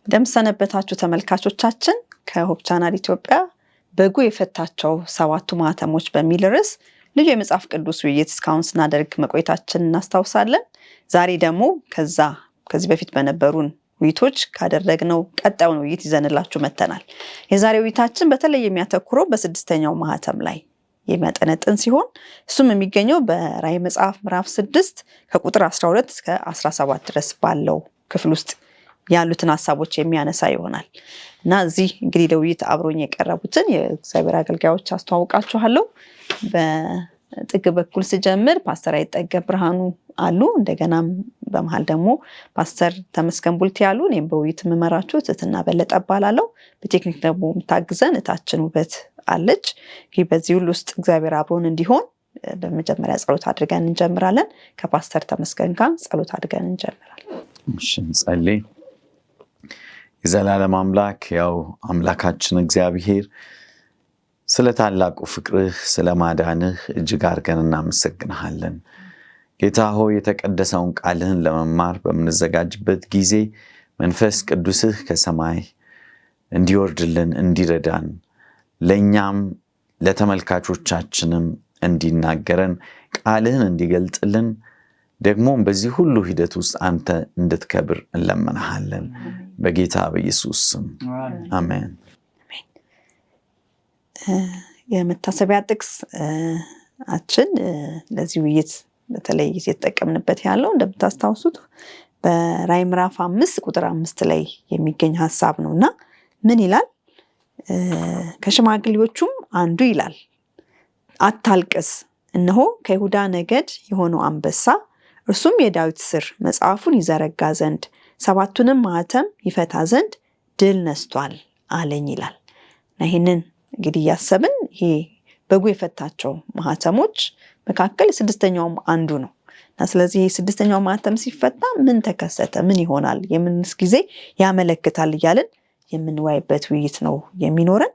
እንደምሰነበታችሁ ተመልካቾቻችን ከሆፕ ቻናል ኢትዮጵያ በጉ የፈታቸው ሰባቱ ማህተሞች በሚል ርዕስ ልዩ የመጽሐፍ ቅዱስ ውይይት እስካሁን ስናደርግ መቆየታችንን እናስታውሳለን። ዛሬ ደግሞ ከዚህ በፊት በነበሩን ውይይቶች ካደረግነው ቀጣዩን ውይይት ይዘንላችሁ መጥተናል። የዛሬው ውይይታችን በተለይ የሚያተኩረው በስድስተኛው ማህተም ላይ የሚያጠነጥን ሲሆን እሱም የሚገኘው በራዕይ መጽሐፍ ምዕራፍ 6 ከቁጥር 12 እስከ 17 ድረስ ባለው ክፍል ውስጥ ያሉትን ሐሳቦች የሚያነሳ ይሆናል እና እዚህ እንግዲህ ለውይይት አብሮኝ የቀረቡትን የእግዚአብሔር አገልጋዮች አስተዋውቃችኋለሁ። በጥግ በኩል ስጀምር ፓስተር አይጠገብ ብርሃኑ አሉ። እንደገናም በመሃል ደግሞ ፓስተር ተመስገን ቡልቲ አሉ። እኔም በውይይት የምመራችሁ ትትና በለጠ እባላለሁ። በቴክኒክ ደግሞ የምታግዘን እታችን ውበት አለች። ይህ በዚህ ሁሉ ውስጥ እግዚአብሔር አብሮን እንዲሆን በመጀመሪያ ጸሎት አድርገን እንጀምራለን። ከፓስተር ተመስገን ጋር ጸሎት አድርገን እንጀምራለን። እሺ እንጸልይ። የዘላለም አምላክ ያው አምላካችን እግዚአብሔር ስለ ታላቁ ፍቅርህ ስለ ማዳንህ እጅግ አድርገን እናመሰግንሃለን። ጌታ ሆይ የተቀደሰውን ቃልህን ለመማር በምንዘጋጅበት ጊዜ መንፈስ ቅዱስህ ከሰማይ እንዲወርድልን እንዲረዳን ለኛም ለተመልካቾቻችንም እንዲናገረን ቃልህን እንዲገልጥልን ደግሞም በዚህ ሁሉ ሂደት ውስጥ አንተ እንድትከብር እንለምንሃለን በጌታ በኢየሱስ ስም አሜን። የመታሰቢያ ጥቅስ አችን ለዚህ ውይይት በተለይ የተጠቀምንበት ያለው እንደምታስታውሱት በራዕይ ምዕራፍ 5 ቁጥር 5 ላይ የሚገኝ ሐሳብ ነውና ምን ይላል? ከሽማግሌዎቹም አንዱ ይላል አታልቅስ፣ እነሆ ከይሁዳ ነገድ የሆነው አንበሳ እርሱም የዳዊት ሥር መጽሐፉን ይዘረጋ ዘንድ ሰባቱንም ማህተም ይፈታ ዘንድ ድል ነስቷል አለኝ ይላል። ይህንን እንግዲህ ያሰብን ይሄ በጉ የፈታቸው ማህተሞች መካከል ስድስተኛውም አንዱ ነው እና ስለዚህ ስድስተኛው ማህተም ሲፈታ ምን ተከሰተ፣ ምን ይሆናል፣ የምንስ ጊዜ ያመለክታል እያልን የምንወያይበት ውይይት ነው የሚኖረን።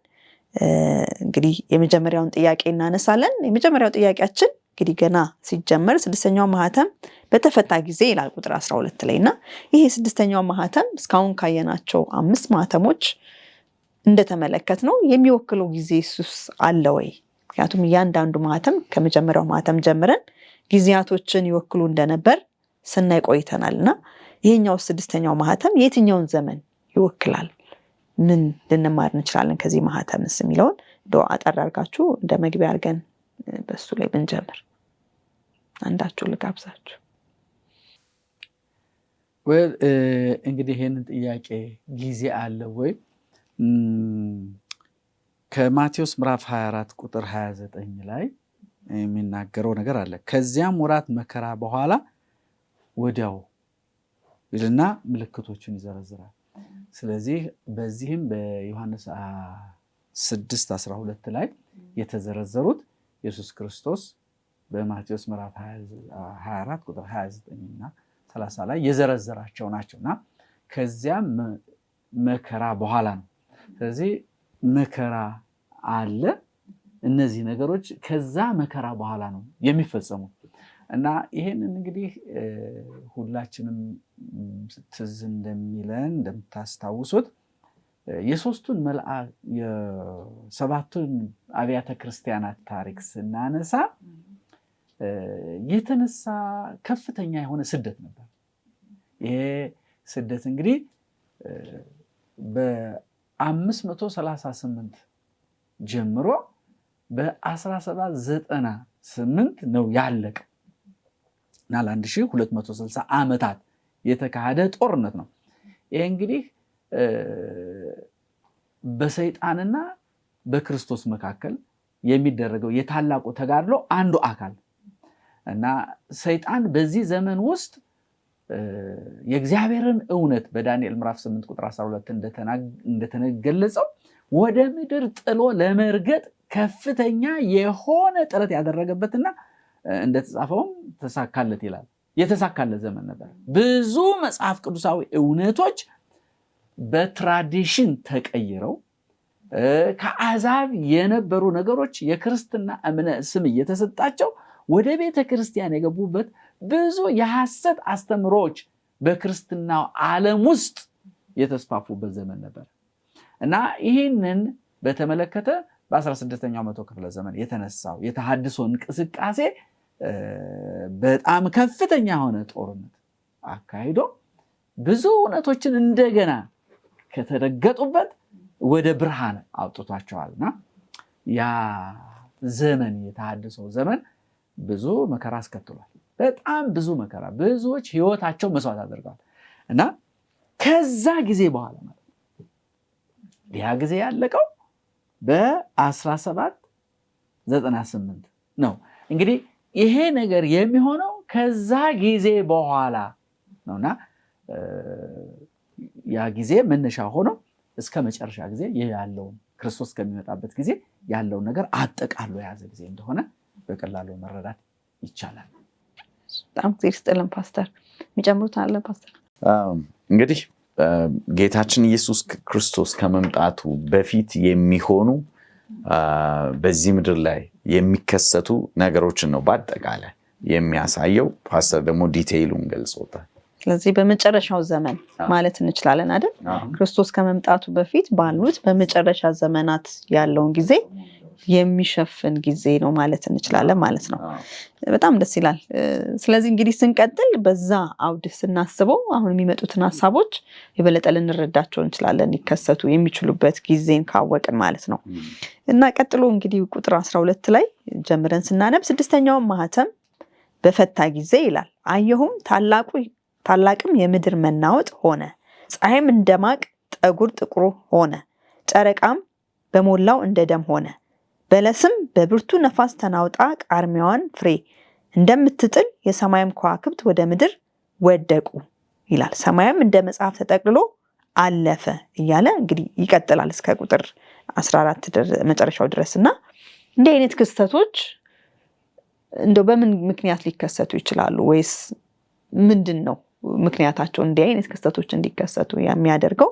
እንግዲህ የመጀመሪያውን ጥያቄ እናነሳለን። የመጀመሪያው ጥያቄያችን እንግዲህ ገና ሲጀመር ስድስተኛው ማህተም በተፈታ ጊዜ ይላል ቁጥር 12 ላይ እና ይሄ ስድስተኛው ማህተም እስካሁን ካየናቸው 5 ማህተሞች እንደተመለከት ነው የሚወክለው ጊዜ ኢየሱስ አለ ወይ? ምክንያቱም እያንዳንዱ ማህተም ከመጀመሪያው ማህተም ጀምረን ጊዜያቶችን ይወክሉ እንደነበር ስናይ ቆይተናልና ይሄኛው ስድስተኛው ማህተም የትኛውን ዘመን ይወክላል? ምን ልንማር እንችላለን ከዚህ ማህተምስ የሚለውን አጠር አድርጋችሁ እንደ መግቢያ አድርገን በሱ ላይ ብንጀምር። አንዳችሁ ልጋብዛችሁ። እንግዲህ ይሄንን ጥያቄ ጊዜ አለ ወይ ከማቴዎስ ምዕራፍ 24 ቁጥር 29 ላይ የሚናገረው ነገር አለ። ከዚያም ወራት መከራ በኋላ ወዲያው ይልና ምልክቶችን ይዘረዝራል። ስለዚህ በዚህም በዮሐንስ 6:12 ላይ የተዘረዘሩት ኢየሱስ ክርስቶስ በማቴዎስ ምዕራፍ 24 ቁጥር 29 እና 30 ላይ የዘረዘራቸው ናቸውና ከዚያም መከራ በኋላ ነው። ስለዚህ መከራ አለ። እነዚህ ነገሮች ከዛ መከራ በኋላ ነው የሚፈጸሙት እና ይሄንን እንግዲህ ሁላችንም ትዝ እንደሚለን እንደምታስታውሱት የሰባቱን አብያተ ክርስቲያናት ታሪክ ስናነሳ የተነሳ ከፍተኛ የሆነ ስደት ነበር። ይሄ ስደት እንግዲህ በ538 ጀምሮ በ1798 ነው ያለቀው እና ለ1260 ዓመታት የተካሄደ ጦርነት ነው። ይሄ እንግዲህ በሰይጣንና በክርስቶስ መካከል የሚደረገው የታላቁ ተጋድሎ አንዱ አካል እና ሰይጣን በዚህ ዘመን ውስጥ የእግዚአብሔርን እውነት በዳንኤል ምዕራፍ 8 ቁጥር 12 እንደተገለጸው ወደ ምድር ጥሎ ለመርገጥ ከፍተኛ የሆነ ጥረት ያደረገበትና እንደተጻፈውም ተሳካለት ይላል። የተሳካለት ዘመን ነበር። ብዙ መጽሐፍ ቅዱሳዊ እውነቶች በትራዲሽን ተቀይረው ከአሕዛብ የነበሩ ነገሮች የክርስትና እምነት ስም እየተሰጣቸው ወደ ቤተ ክርስቲያን የገቡበት ብዙ የሐሰት አስተምሮች በክርስትናው ዓለም ውስጥ የተስፋፉበት ዘመን ነበር እና ይህንን በተመለከተ በ16ኛው መቶ ክፍለ ዘመን የተነሳው የተሐድሶ እንቅስቃሴ በጣም ከፍተኛ ሆነ ጦርነት አካሂዶ ብዙ እውነቶችን እንደገና ከተረገጡበት ወደ ብርሃን አውጥቷቸዋልና ያ ዘመን የተሐድሶ ዘመን ብዙ መከራ አስከትሏል። በጣም ብዙ መከራ፣ ብዙዎች ህይወታቸው መስዋዕት አድርገዋል እና ከዛ ጊዜ በኋላ ማለት ያ ጊዜ ያለቀው በ1798 ነው። እንግዲህ ይሄ ነገር የሚሆነው ከዛ ጊዜ በኋላ ነውና ያ ጊዜ መነሻ ሆኖ እስከ መጨረሻ ጊዜ ያለውን ክርስቶስ ከሚመጣበት ጊዜ ያለውን ነገር አጠቃሎ የያዘ ጊዜ እንደሆነ በቀላሉ መረዳት ይቻላል። በጣም ጊዜ ይስጥልን ፓስተር። የሚጨምሩት አለ ፓስተር? እንግዲህ ጌታችን ኢየሱስ ክርስቶስ ከመምጣቱ በፊት የሚሆኑ በዚህ ምድር ላይ የሚከሰቱ ነገሮችን ነው በአጠቃላይ የሚያሳየው። ፓስተር ደግሞ ዲቴይሉን ገልጾታል። ስለዚህ በመጨረሻው ዘመን ማለት እንችላለን አይደል? ክርስቶስ ከመምጣቱ በፊት ባሉት በመጨረሻ ዘመናት ያለውን ጊዜ የሚሸፍን ጊዜ ነው ማለት እንችላለን ማለት ነው። በጣም ደስ ይላል። ስለዚህ እንግዲህ ስንቀጥል በዛ አውድ ስናስበው አሁን የሚመጡትን ሀሳቦች የበለጠ ልንረዳቸው እንችላለን፣ ሊከሰቱ የሚችሉበት ጊዜን ካወቅን ማለት ነው። እና ቀጥሎ እንግዲህ ቁጥር 12 ላይ ጀምረን ስናነብ 6ኛውን ማህተም በፈታ ጊዜ ይላል፣ አየሁም ታላቅም የምድር መናወጥ ሆነ፣ ፀሐይም እንደማቅ ጠጉር ጥቁር ሆነ፣ ጨረቃም በሞላው እንደ ደም ሆነ፣ በለስም በብርቱ ነፋስ ተናውጣ ቃርሚያዋን ፍሬ እንደምትጥል የሰማይም ከዋክብት ወደ ምድር ወደቁ ይላል። ሰማይም እንደ መጽሐፍ ተጠቅልሎ አለፈ እያለ እንግዲህ ይቀጥላል እስከ ቁጥር 14 መጨረሻው ድረስና እንዲህ አይነት ክስተቶች እንደው በምን ምክንያት ሊከሰቱ ይችላሉ? ወይስ ምንድን ነው ምክንያታቸው? እንዲህ አይነት ክስተቶች እንዲከሰቱ የሚያደርገው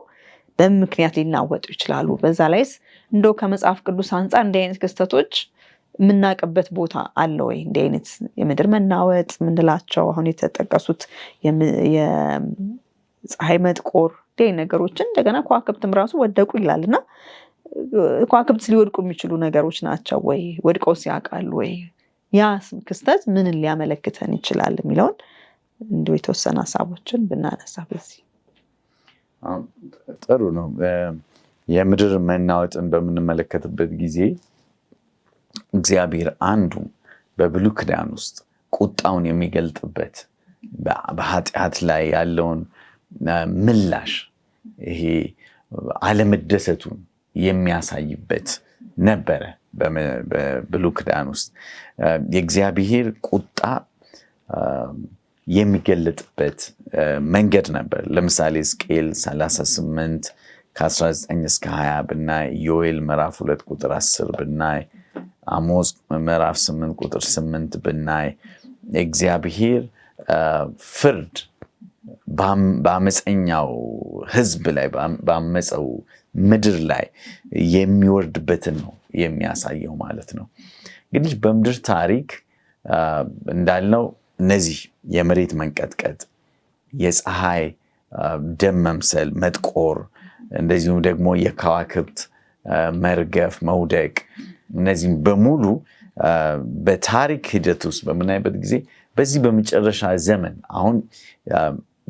በምን ምክንያት ሊናወጡ ይችላሉ? በዛ ላይስ እንደው ከመጽሐፍ ቅዱስ አንፃር እንዲህ አይነት ክስተቶች የምናውቅበት ቦታ አለ ወይ? እንዲህ አይነት የምድር መናወጥ ምንላቸው አሁን የተጠቀሱት የፀሐይ መጥቆር እንዲህ አይነት ነገሮችን እንደገና ከዋክብትም ራሱ ወደቁ ይላልና ከዋክብት ሊወድቁ የሚችሉ ነገሮች ናቸው ወይ? ወድቀው ሲያውቃሉ ወይ? ያ ክስተት ምንን ሊያመለክተን ይችላል የሚለውን እንደው የተወሰነ ሀሳቦችን ብናነሳ በዚህ ጥሩ ነው። የምድር መናወጥን በምንመለከትበት ጊዜ እግዚአብሔር አንዱ በብሉይ ኪዳን ውስጥ ቁጣውን የሚገልጥበት በኃጢአት ላይ ያለውን ምላሽ ይሄ አለመደሰቱን የሚያሳይበት ነበረ። በብሉይ ኪዳን ውስጥ የእግዚአብሔር ቁጣ የሚገለጥበት መንገድ ነበር። ለምሳሌ ሕዝቅኤል 38 ከ19 እስከ 20 ብናይ፣ ዮኤል ምዕራፍ 2 ቁጥር 10 ብናይ፣ አሞጽ ምዕራፍ 8 ቁጥር 8 ብናይ እግዚአብሔር ፍርድ በአመፀኛው ሕዝብ ላይ በአመፀው ምድር ላይ የሚወርድበትን ነው የሚያሳየው ማለት ነው። እንግዲህ በምድር ታሪክ እንዳልነው እነዚህ የመሬት መንቀጥቀጥ፣ የፀሐይ ደም መምሰል መጥቆር፣ እንደዚሁም ደግሞ የከዋክብት መርገፍ መውደቅ፣ እነዚህም በሙሉ በታሪክ ሂደት ውስጥ በምናይበት ጊዜ በዚህ በመጨረሻ ዘመን አሁን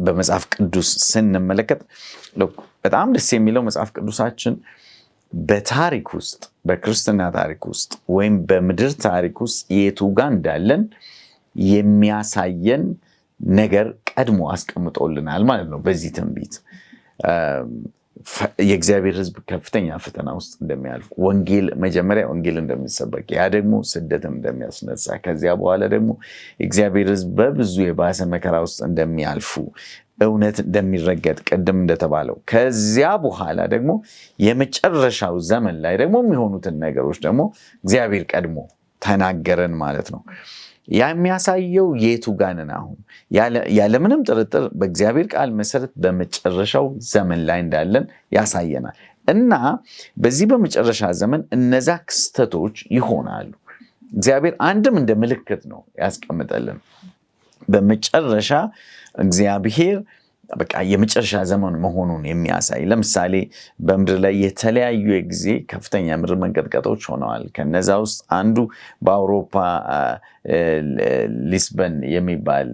በመጽሐፍ ቅዱስ ስንመለከት በጣም ደስ የሚለው መጽሐፍ ቅዱሳችን በታሪክ ውስጥ በክርስትና ታሪክ ውስጥ ወይም በምድር ታሪክ ውስጥ የቱ ጋር እንዳለን የሚያሳየን ነገር ቀድሞ አስቀምጦልናል ማለት ነው። በዚህ ትንቢት የእግዚአብሔር ሕዝብ ከፍተኛ ፈተና ውስጥ እንደሚያልፉ፣ መጀመሪያ ወንጌል እንደሚሰበክ፣ ያ ደግሞ ስደትን እንደሚያስነሳ፣ ከዚያ በኋላ ደግሞ የእግዚአብሔር ሕዝብ በብዙ የባሰ መከራ ውስጥ እንደሚያልፉ፣ እውነት እንደሚረገጥ ቅድም እንደተባለው፣ ከዚያ በኋላ ደግሞ የመጨረሻው ዘመን ላይ ደግሞ የሚሆኑትን ነገሮች ደግሞ እግዚአብሔር ቀድሞ ተናገረን ማለት ነው። ያ የሚያሳየው የቱ ጋር ነን አሁን? ያለምንም ጥርጥር በእግዚአብሔር ቃል መሰረት በመጨረሻው ዘመን ላይ እንዳለን ያሳየናል። እና በዚህ በመጨረሻ ዘመን እነዛ ክስተቶች ይሆናሉ። እግዚአብሔር አንድም እንደ ምልክት ነው ያስቀምጠልን። በመጨረሻ እግዚአብሔር በቃ የመጨረሻ ዘመን መሆኑን የሚያሳይ ለምሳሌ በምድር ላይ የተለያዩ ጊዜ ከፍተኛ ምድር መንቀጥቀጦች ሆነዋል። ከነዛ ውስጥ አንዱ በአውሮፓ ሊስበን የሚባል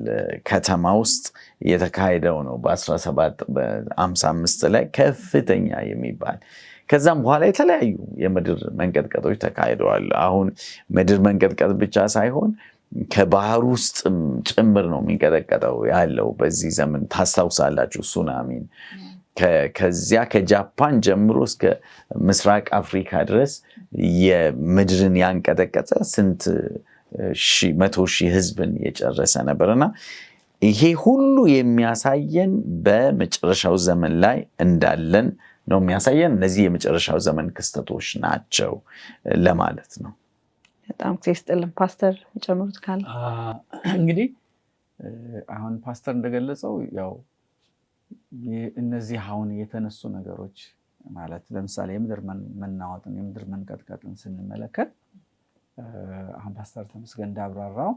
ከተማ ውስጥ የተካሄደው ነው በ1755 ላይ ከፍተኛ የሚባል። ከዛም በኋላ የተለያዩ የምድር መንቀጥቀጦች ተካሂደዋል። አሁን ምድር መንቀጥቀጥ ብቻ ሳይሆን ከባህር ውስጥ ጭምር ነው የሚንቀጠቀጠው ያለው በዚህ ዘመን። ታስታውሳላችሁ ሱናሚን። ከዚያ ከጃፓን ጀምሮ እስከ ምስራቅ አፍሪካ ድረስ የምድርን ያንቀጠቀጠ ስንት መቶ ሺህ ህዝብን የጨረሰ ነበርና ይሄ ሁሉ የሚያሳየን በመጨረሻው ዘመን ላይ እንዳለን ነው የሚያሳየን። እነዚህ የመጨረሻው ዘመን ክስተቶች ናቸው ለማለት ነው። በጣም ክስጥልን ፓስተር ጨምሩት ካለ እንግዲህ አሁን ፓስተር እንደገለጸው ያው እነዚህ አሁን የተነሱ ነገሮች ማለት ለምሳሌ የምድር መናወጥን የምድር መንቀጥቀጥን ስንመለከት አሁን ፓስተር ተመስገን እንዳብራራው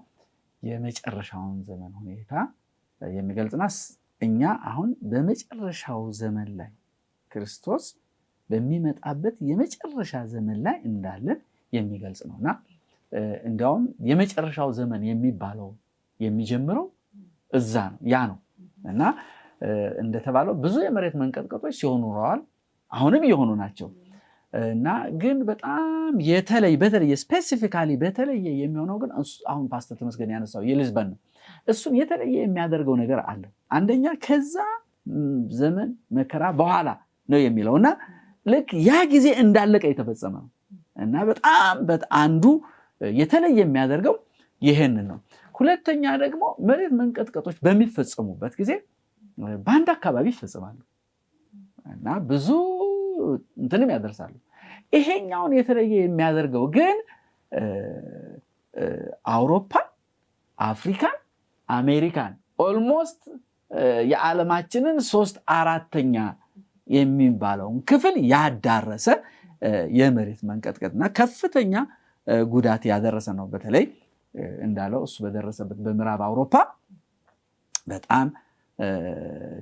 የመጨረሻውን ዘመን ሁኔታ የሚገልጽና እኛ አሁን በመጨረሻው ዘመን ላይ ክርስቶስ በሚመጣበት የመጨረሻ ዘመን ላይ እንዳለን የሚገልጽ ነውና እንዲያውም የመጨረሻው ዘመን የሚባለው የሚጀምረው እዛ ነው ያ ነው እና እንደተባለው ብዙ የመሬት መንቀጥቀጦች ሲሆኑ ኖረዋል፣ አሁንም እየሆኑ ናቸው እና ግን በጣም በተለየ ስፔሲፊካሊ በተለየ የሚሆነው ግን አሁን ፓስተር ተመስገን ያነሳው የሊዝበን ነው። እሱን የተለየ የሚያደርገው ነገር አለ። አንደኛ ከዛ ዘመን መከራ በኋላ ነው የሚለውና ልክ ያ ጊዜ እንዳለቀ የተፈጸመ ነው እና በጣም አንዱ የተለየ የሚያደርገው ይሄንን ነው። ሁለተኛ ደግሞ መሬት መንቀጥቀጦች በሚፈጸሙበት ጊዜ በአንድ አካባቢ ይፈጸማሉ እና ብዙ እንትንም ያደርሳሉ። ይሄኛውን የተለየ የሚያደርገው ግን አውሮፓ፣ አፍሪካን፣ አሜሪካን ኦልሞስት የዓለማችንን 3/4 የሚባለውን ክፍል ያዳረሰ የመሬት መንቀጥቀጥና ከፍተኛ ጉዳት ያደረሰ ነው። በተለይ እንዳለው እሱ በደረሰበት በምዕራብ አውሮፓ በጣም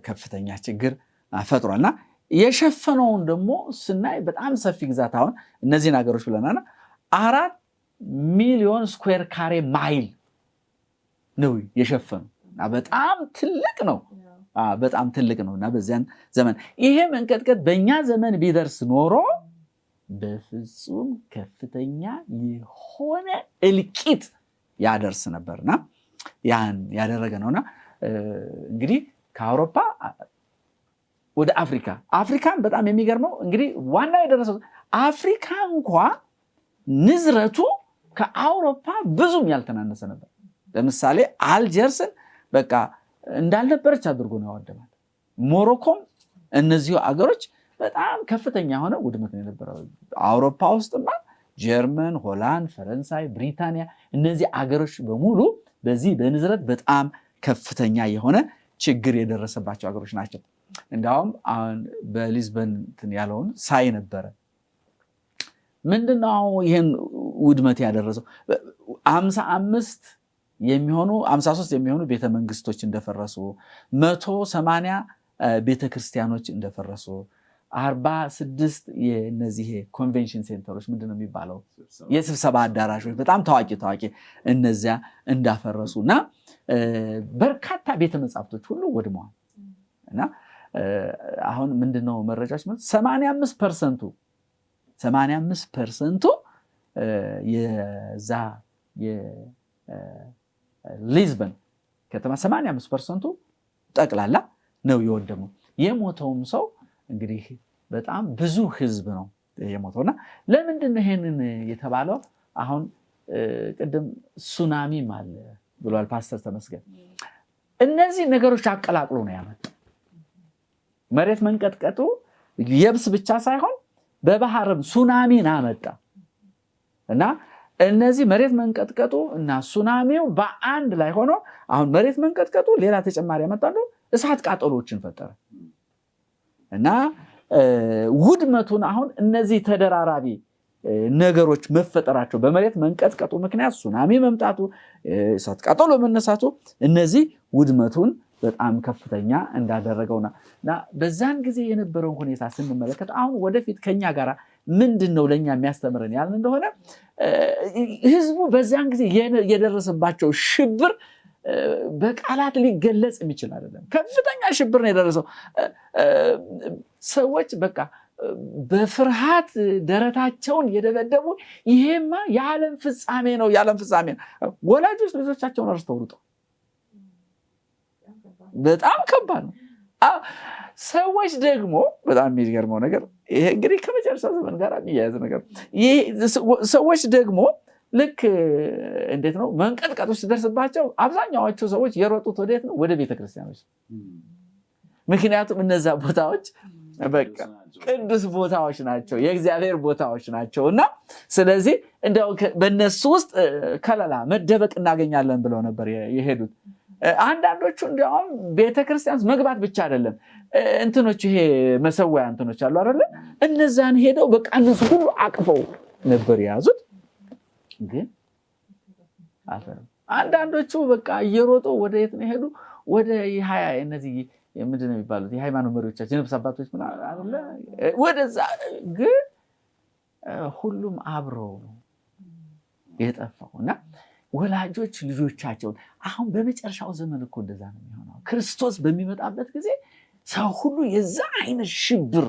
ከፍተኛ ችግር ፈጥሯልና የሸፈነውን ደግሞ ስናይ በጣም ሰፊ ግዛት አሁን እነዚህ ነገሮች ብለናል 4 ሚሊዮን ስኩዌር ካሬ ማይል ነው የሸፈነው እና በጣም ትልቅ ነው። በጣም ትልቅ ነውና በዚያን ዘመን ይሄ መንቀጥቀጥ በእኛ ዘመን ቢደርስ ኖሮ በፍጹም ከፍተኛ የሆነ እልቂት ያደርስ ነበርና ያን ያደረገ ነውና እንግዲህ ከአውሮፓ ወደ አፍሪካን በጣም የሚገርመው እንግዲህ ዋናው የደረሰው አፍሪካ እንኳን ንዝረቱ ከአውሮፓ ብዙም ያልተናነሰ ነበር። ለምሳሌ አልጀርስን በቃ እንዳልነበረች አድርጎ ነው ያወደማት። ሞሮኮም እነዚህ አገሮች በጣም ከፍተኛ ሆነ ውድመት ነው የነበረው። አውሮፓ ውስጥማ ጀርመን፣ ሆላንድ፣ ፈረንሳይ፣ ብሪታንያ እነዚህ አገሮች በሙሉ በዚህ በንዝረት በጣም ከፍተኛ የሆነ ችግር የደረሰባቸው አገሮች ናቸው። እንዳውም በሊዝበን ያለውን ሳይ ነበረ ምንድነው ይሄን ውድመት ያደረሰው 53 የሚሆኑ ቤተመንግስቶች እንደፈረሱ 180 ቤተክርስቲያኖች እንደፈረሱ 46 የነዚህ ኮንቬንሽን ሴንተሮች ምንድነው የሚባለው የስብሰባ አዳራሾች በጣም ታዋቂ እነዚያ እንዳፈረሱና በርካታ ቤተመጻሕፍቶች ሁሉ ወድመዋል እና አሁን ምንድነው መረጃዎች ማለት 85% የዛ የሊዝበን ከተማ 85% ጠቅላላ ነው የወደመው። የሞተውም ሰው እንግዲህ በጣም ብዙ ህዝብ ነው የሞተውና ለምንድነው ይሄንን የተባለው? አሁን ቅድም ሱናሚ አለ ብሏል ፓስተር ተመስገን። እነዚህ ነገሮች አቀላቅሎ ነው ያመጣው። መሬት መንቀጥቀጡ የብስ ብቻ ሳይሆን በባህርም ሱናሚን አመጣ እና እነዚህ መሬት መንቀጥቀጡ እና ሱናሚው በአንድ ላይ ሆኖ አሁን መሬት መንቀጥቀጡ ሌላ ተጨማሪ ያመጣው እሳት ቃጠሎችን ፈጠረ እና ውድመቱን አሁን እነዚህ ተደራራቢ ነገሮች መፈጠራቸው በመሬት መንቀጥቀጡ ምክንያት ሱናሚ መምጣቱ እሳት ቃጠሎ መነሳቱ እነዚህ ውድመቱን በጣም ከፍተኛ እንዳደረገውና በዛን ጊዜ የነበረውን ሁኔታ ስንመለከት አሁን ወደፊት ከኛ ጋር ምንድነው ለኛ የሚያስተምረን ያልን እንደሆነ ህዝቡ በዛን ጊዜ የደረሰባቸው ሽብር በቃላት ሊገለጽ የሚችል አይደለም። ከፍተኛ ሽብር ነው የደረሰው። ሰዎች በቃ በፍርሃት ደረታቸውን የደበደቡ ይሄማ የዓለም ፍጻሜ ነው፣ የዓለም ፍጻሜ ነው። ወላጆች ልጆቻቸውን አርስተው ሩጠው በጣም ከባድ ነው። ሰዎች ደግሞ በጣም የሚገርመው ነገር ይሄ እንግዲህ ከመጨረሻ ዘመን ጋር የሚያያዝ ነገር ሰዎች ደግሞ ልክ እንዴት ነው መንቀጥቀጦች ሲደርስባቸው አብዛኛዎቹ ሰዎች የሮጡት ወዴት ነው? ወደ ቤተክርስቲያኖች። ምክንያቱም እነዛ ቦታዎች በቃ ቅዱስ ቦታዎች ናቸው፣ የእግዚአብሔር ቦታዎች ናቸውና ስለዚህ እንደው በእነሱ ውስጥ ከለላ መደበቅ እናገኛለን ብለው ነበር የሄዱት። አንዳንዶቹ እንዲያውም ቤተክርስቲያን መግባት ብቻ አይደለም እንትኖች ይሄ መሰዋያ እንትኖች አሉ አይደለ? እነዛን ሄደው በቃ እነሱ ሁሉ አቅፈው ነበር የያዙት። ግን አንዳንዶቹ በቃ እየሮጡ ወደ የት ነው ሄዱ? ወደ እነዚህ ምንድን ነው የሚባሉት የሃይማኖት መሪዎቻችን የነፍስ አባቶች ምናምን አይደለ? ወደዛ ግን ሁሉም አብረው የጠፋውና ወላጆች ልጆቻቸውን አሁን በመጨረሻው ዘመን እኮ እንደዛ ነው የሚሆነው። ክርስቶስ በሚመጣበት ጊዜ ሰው ሁሉ የዛ አይነት ሽብር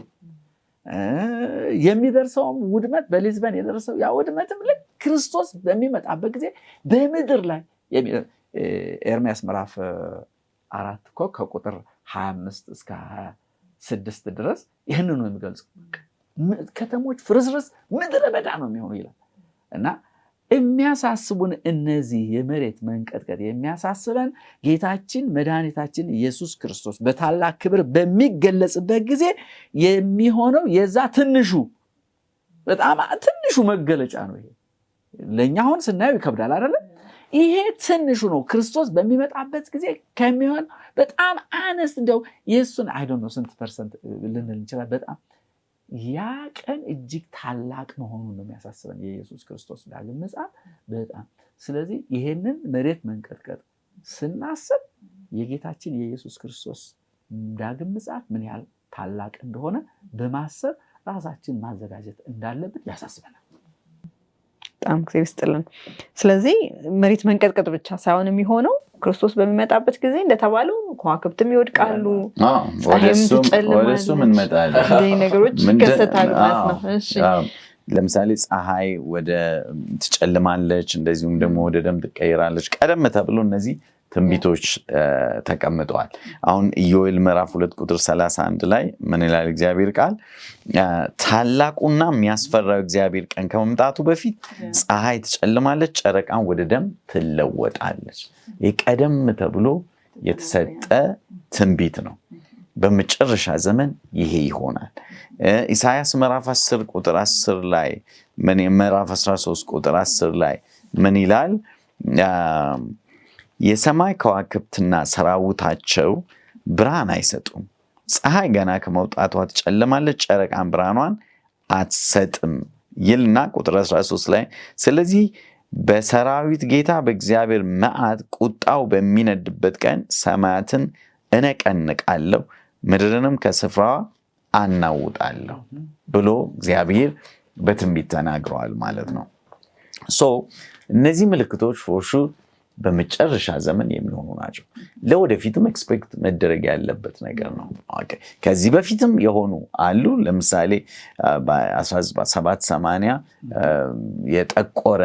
የሚደርሰውም ውድመት በሊዝበን የደረሰው ያ ውድመትም ልክ ክርስቶስ በሚመጣበት ጊዜ በምድር ላይ ኤርምያስ ምዕራፍ 4 እኮ ከቁጥር 25 እስከ 26 ድረስ ይህንን ነው የሚገልጸው። ከተሞች ፍርስርስ ምድረ በዳ ነው የሚሆኑ ይላል እና የሚያሳስቡን እነዚህ የመሬት መንቀጥቀጥ የሚያሳስበን ጌታችን መድኃኒታችን ኢየሱስ ክርስቶስ በታላቅ ክብር በሚገለጽበት ጊዜ የሚሆነው የዛ ትንሹ በጣም ትንሹ መገለጫ ነው። ይሄ ለኛ አሁን ስናየው ይከብዳል አይደለ? ይሄ ትንሹ ነው። ክርስቶስ በሚመጣበት ጊዜ ከሚሆን በጣም አነስ እንደው የሱን አይ ዶንት ኖ ስንት ፐርሰንት ልንል እንችላለን። በጣም ያ ቀን እጅግ ታላቅ መሆኑን ነው የሚያሳስበን የኢየሱስ ክርስቶስ ዳግም ምጽአት በጣም። ስለዚህ ይሄንን መሬት መንቀጥቀጥ ስናስብ የጌታችን የኢየሱስ ክርስቶስ ዳግም ምጽአት ምን ያህል ታላቅ እንደሆነ በማሰብ ራሳችን ማዘጋጀት እንዳለብን ያሳስበናል። በጣም እግዚአብሔር ይስጥልን። ስለዚህ መሬት መንቀጥቀጥ ብቻ ሳይሆን የሚሆነው ክርስቶስ በሚመጣበት ጊዜ እንደተባለው ከዋክብትም ይወድቃሉ፣ ፀሐይም ትጨልማለች፣ ነገሮች ይከሰታሉ ማለት ነው። እሺ ለምሳሌ ፀሐይ ወደ ትጨልማለች፣ እንደዚሁም ደግሞ ወደ ደም ትቀይራለች። ቀደም ተብሎ እነዚህ ትንቢቶች ተቀምጠዋል። አሁን ኢዮኤል ምዕራፍ 2 ቁጥር 31 ላይ ምን ይላል እግዚአብሔር ቃል? ታላቁና የሚያስፈራው እግዚአብሔር ቀን ከመምጣቱ በፊት ፀሐይ ትጨልማለች፣ ጨረቃን ወደ ደም ትለወጣለች። ይህ ቀደም ተብሎ የተሰጠ ትንቢት ነው። በመጨረሻ ዘመን ይሄ ይሆናል። ኢሳይያስ ምዕራፍ 10 ቁጥር 10 ላይ ምዕራፍ 13 ቁጥር 10 ላይ ምን ይላል? የሰማይ ከዋክብትና ሰራዊታቸው ብርሃን አይሰጡም፣ ፀሐይ ገና ከመውጣቷ ትጨልማለች፣ ጨረቃን ብርሃኗን አትሰጥም ይልና ቁጥር 13 ላይ ስለዚህ በሰራዊት ጌታ በእግዚአብሔር መዓት ቁጣው በሚነድበት ቀን ሰማያትን እነቀንቃለሁ፣ ምድርንም ከስፍራዋ አናውጣለሁ ብሎ እግዚአብሔር በትንቢት ተናግረዋል ማለት ነው። እነዚህ ምልክቶች ፎርሹ በመጨረሻ ዘመን የሚሆኑ ናቸው። ለወደፊትም ኤክስፔክት መደረግ ያለበት ነገር ነው። ከዚህ በፊትም የሆኑ አሉ። ለምሳሌ በ1780 የጠቆረ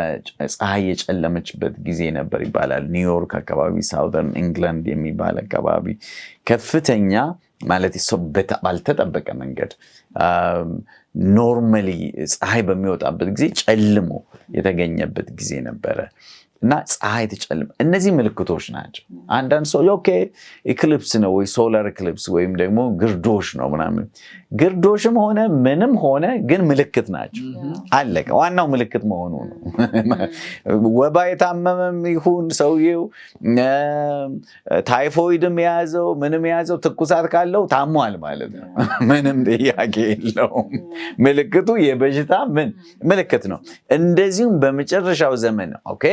ፀሐይ የጨለመችበት ጊዜ ነበር ይባላል። ኒውዮርክ አካባቢ፣ ሳውዘርን ኢንግላንድ የሚባል አካባቢ ከፍተኛ ማለት ባልተጠበቀ መንገድ ኖርማሊ ፀሐይ በሚወጣበት ጊዜ ጨልሞ የተገኘበት ጊዜ ነበረ እና ፀሐይ ትጨልም። እነዚህ ምልክቶች ናቸው። አንዳንድ ሰው ኦኬ ኢክሊፕስ ነው ወይ ሶላር ኢክሊፕስ ወይም ደግሞ ግርዶሽ ነው ምናምን፣ ግርዶሽም ሆነ ምንም ሆነ ግን ምልክት ናቸው። አለቀ። ዋናው ምልክት መሆኑ ነው። ወባ የታመመም ይሁን ሰውየው ታይፎይድም የያዘው ምንም የያዘው ትኩሳት ካለው ታሟል ማለት ነው። ምንም ጥያቄ የለውም። ምልክቱ የበሽታ ምልክት ነው። እንደዚሁም በመጨረሻው ዘመን ኦኬ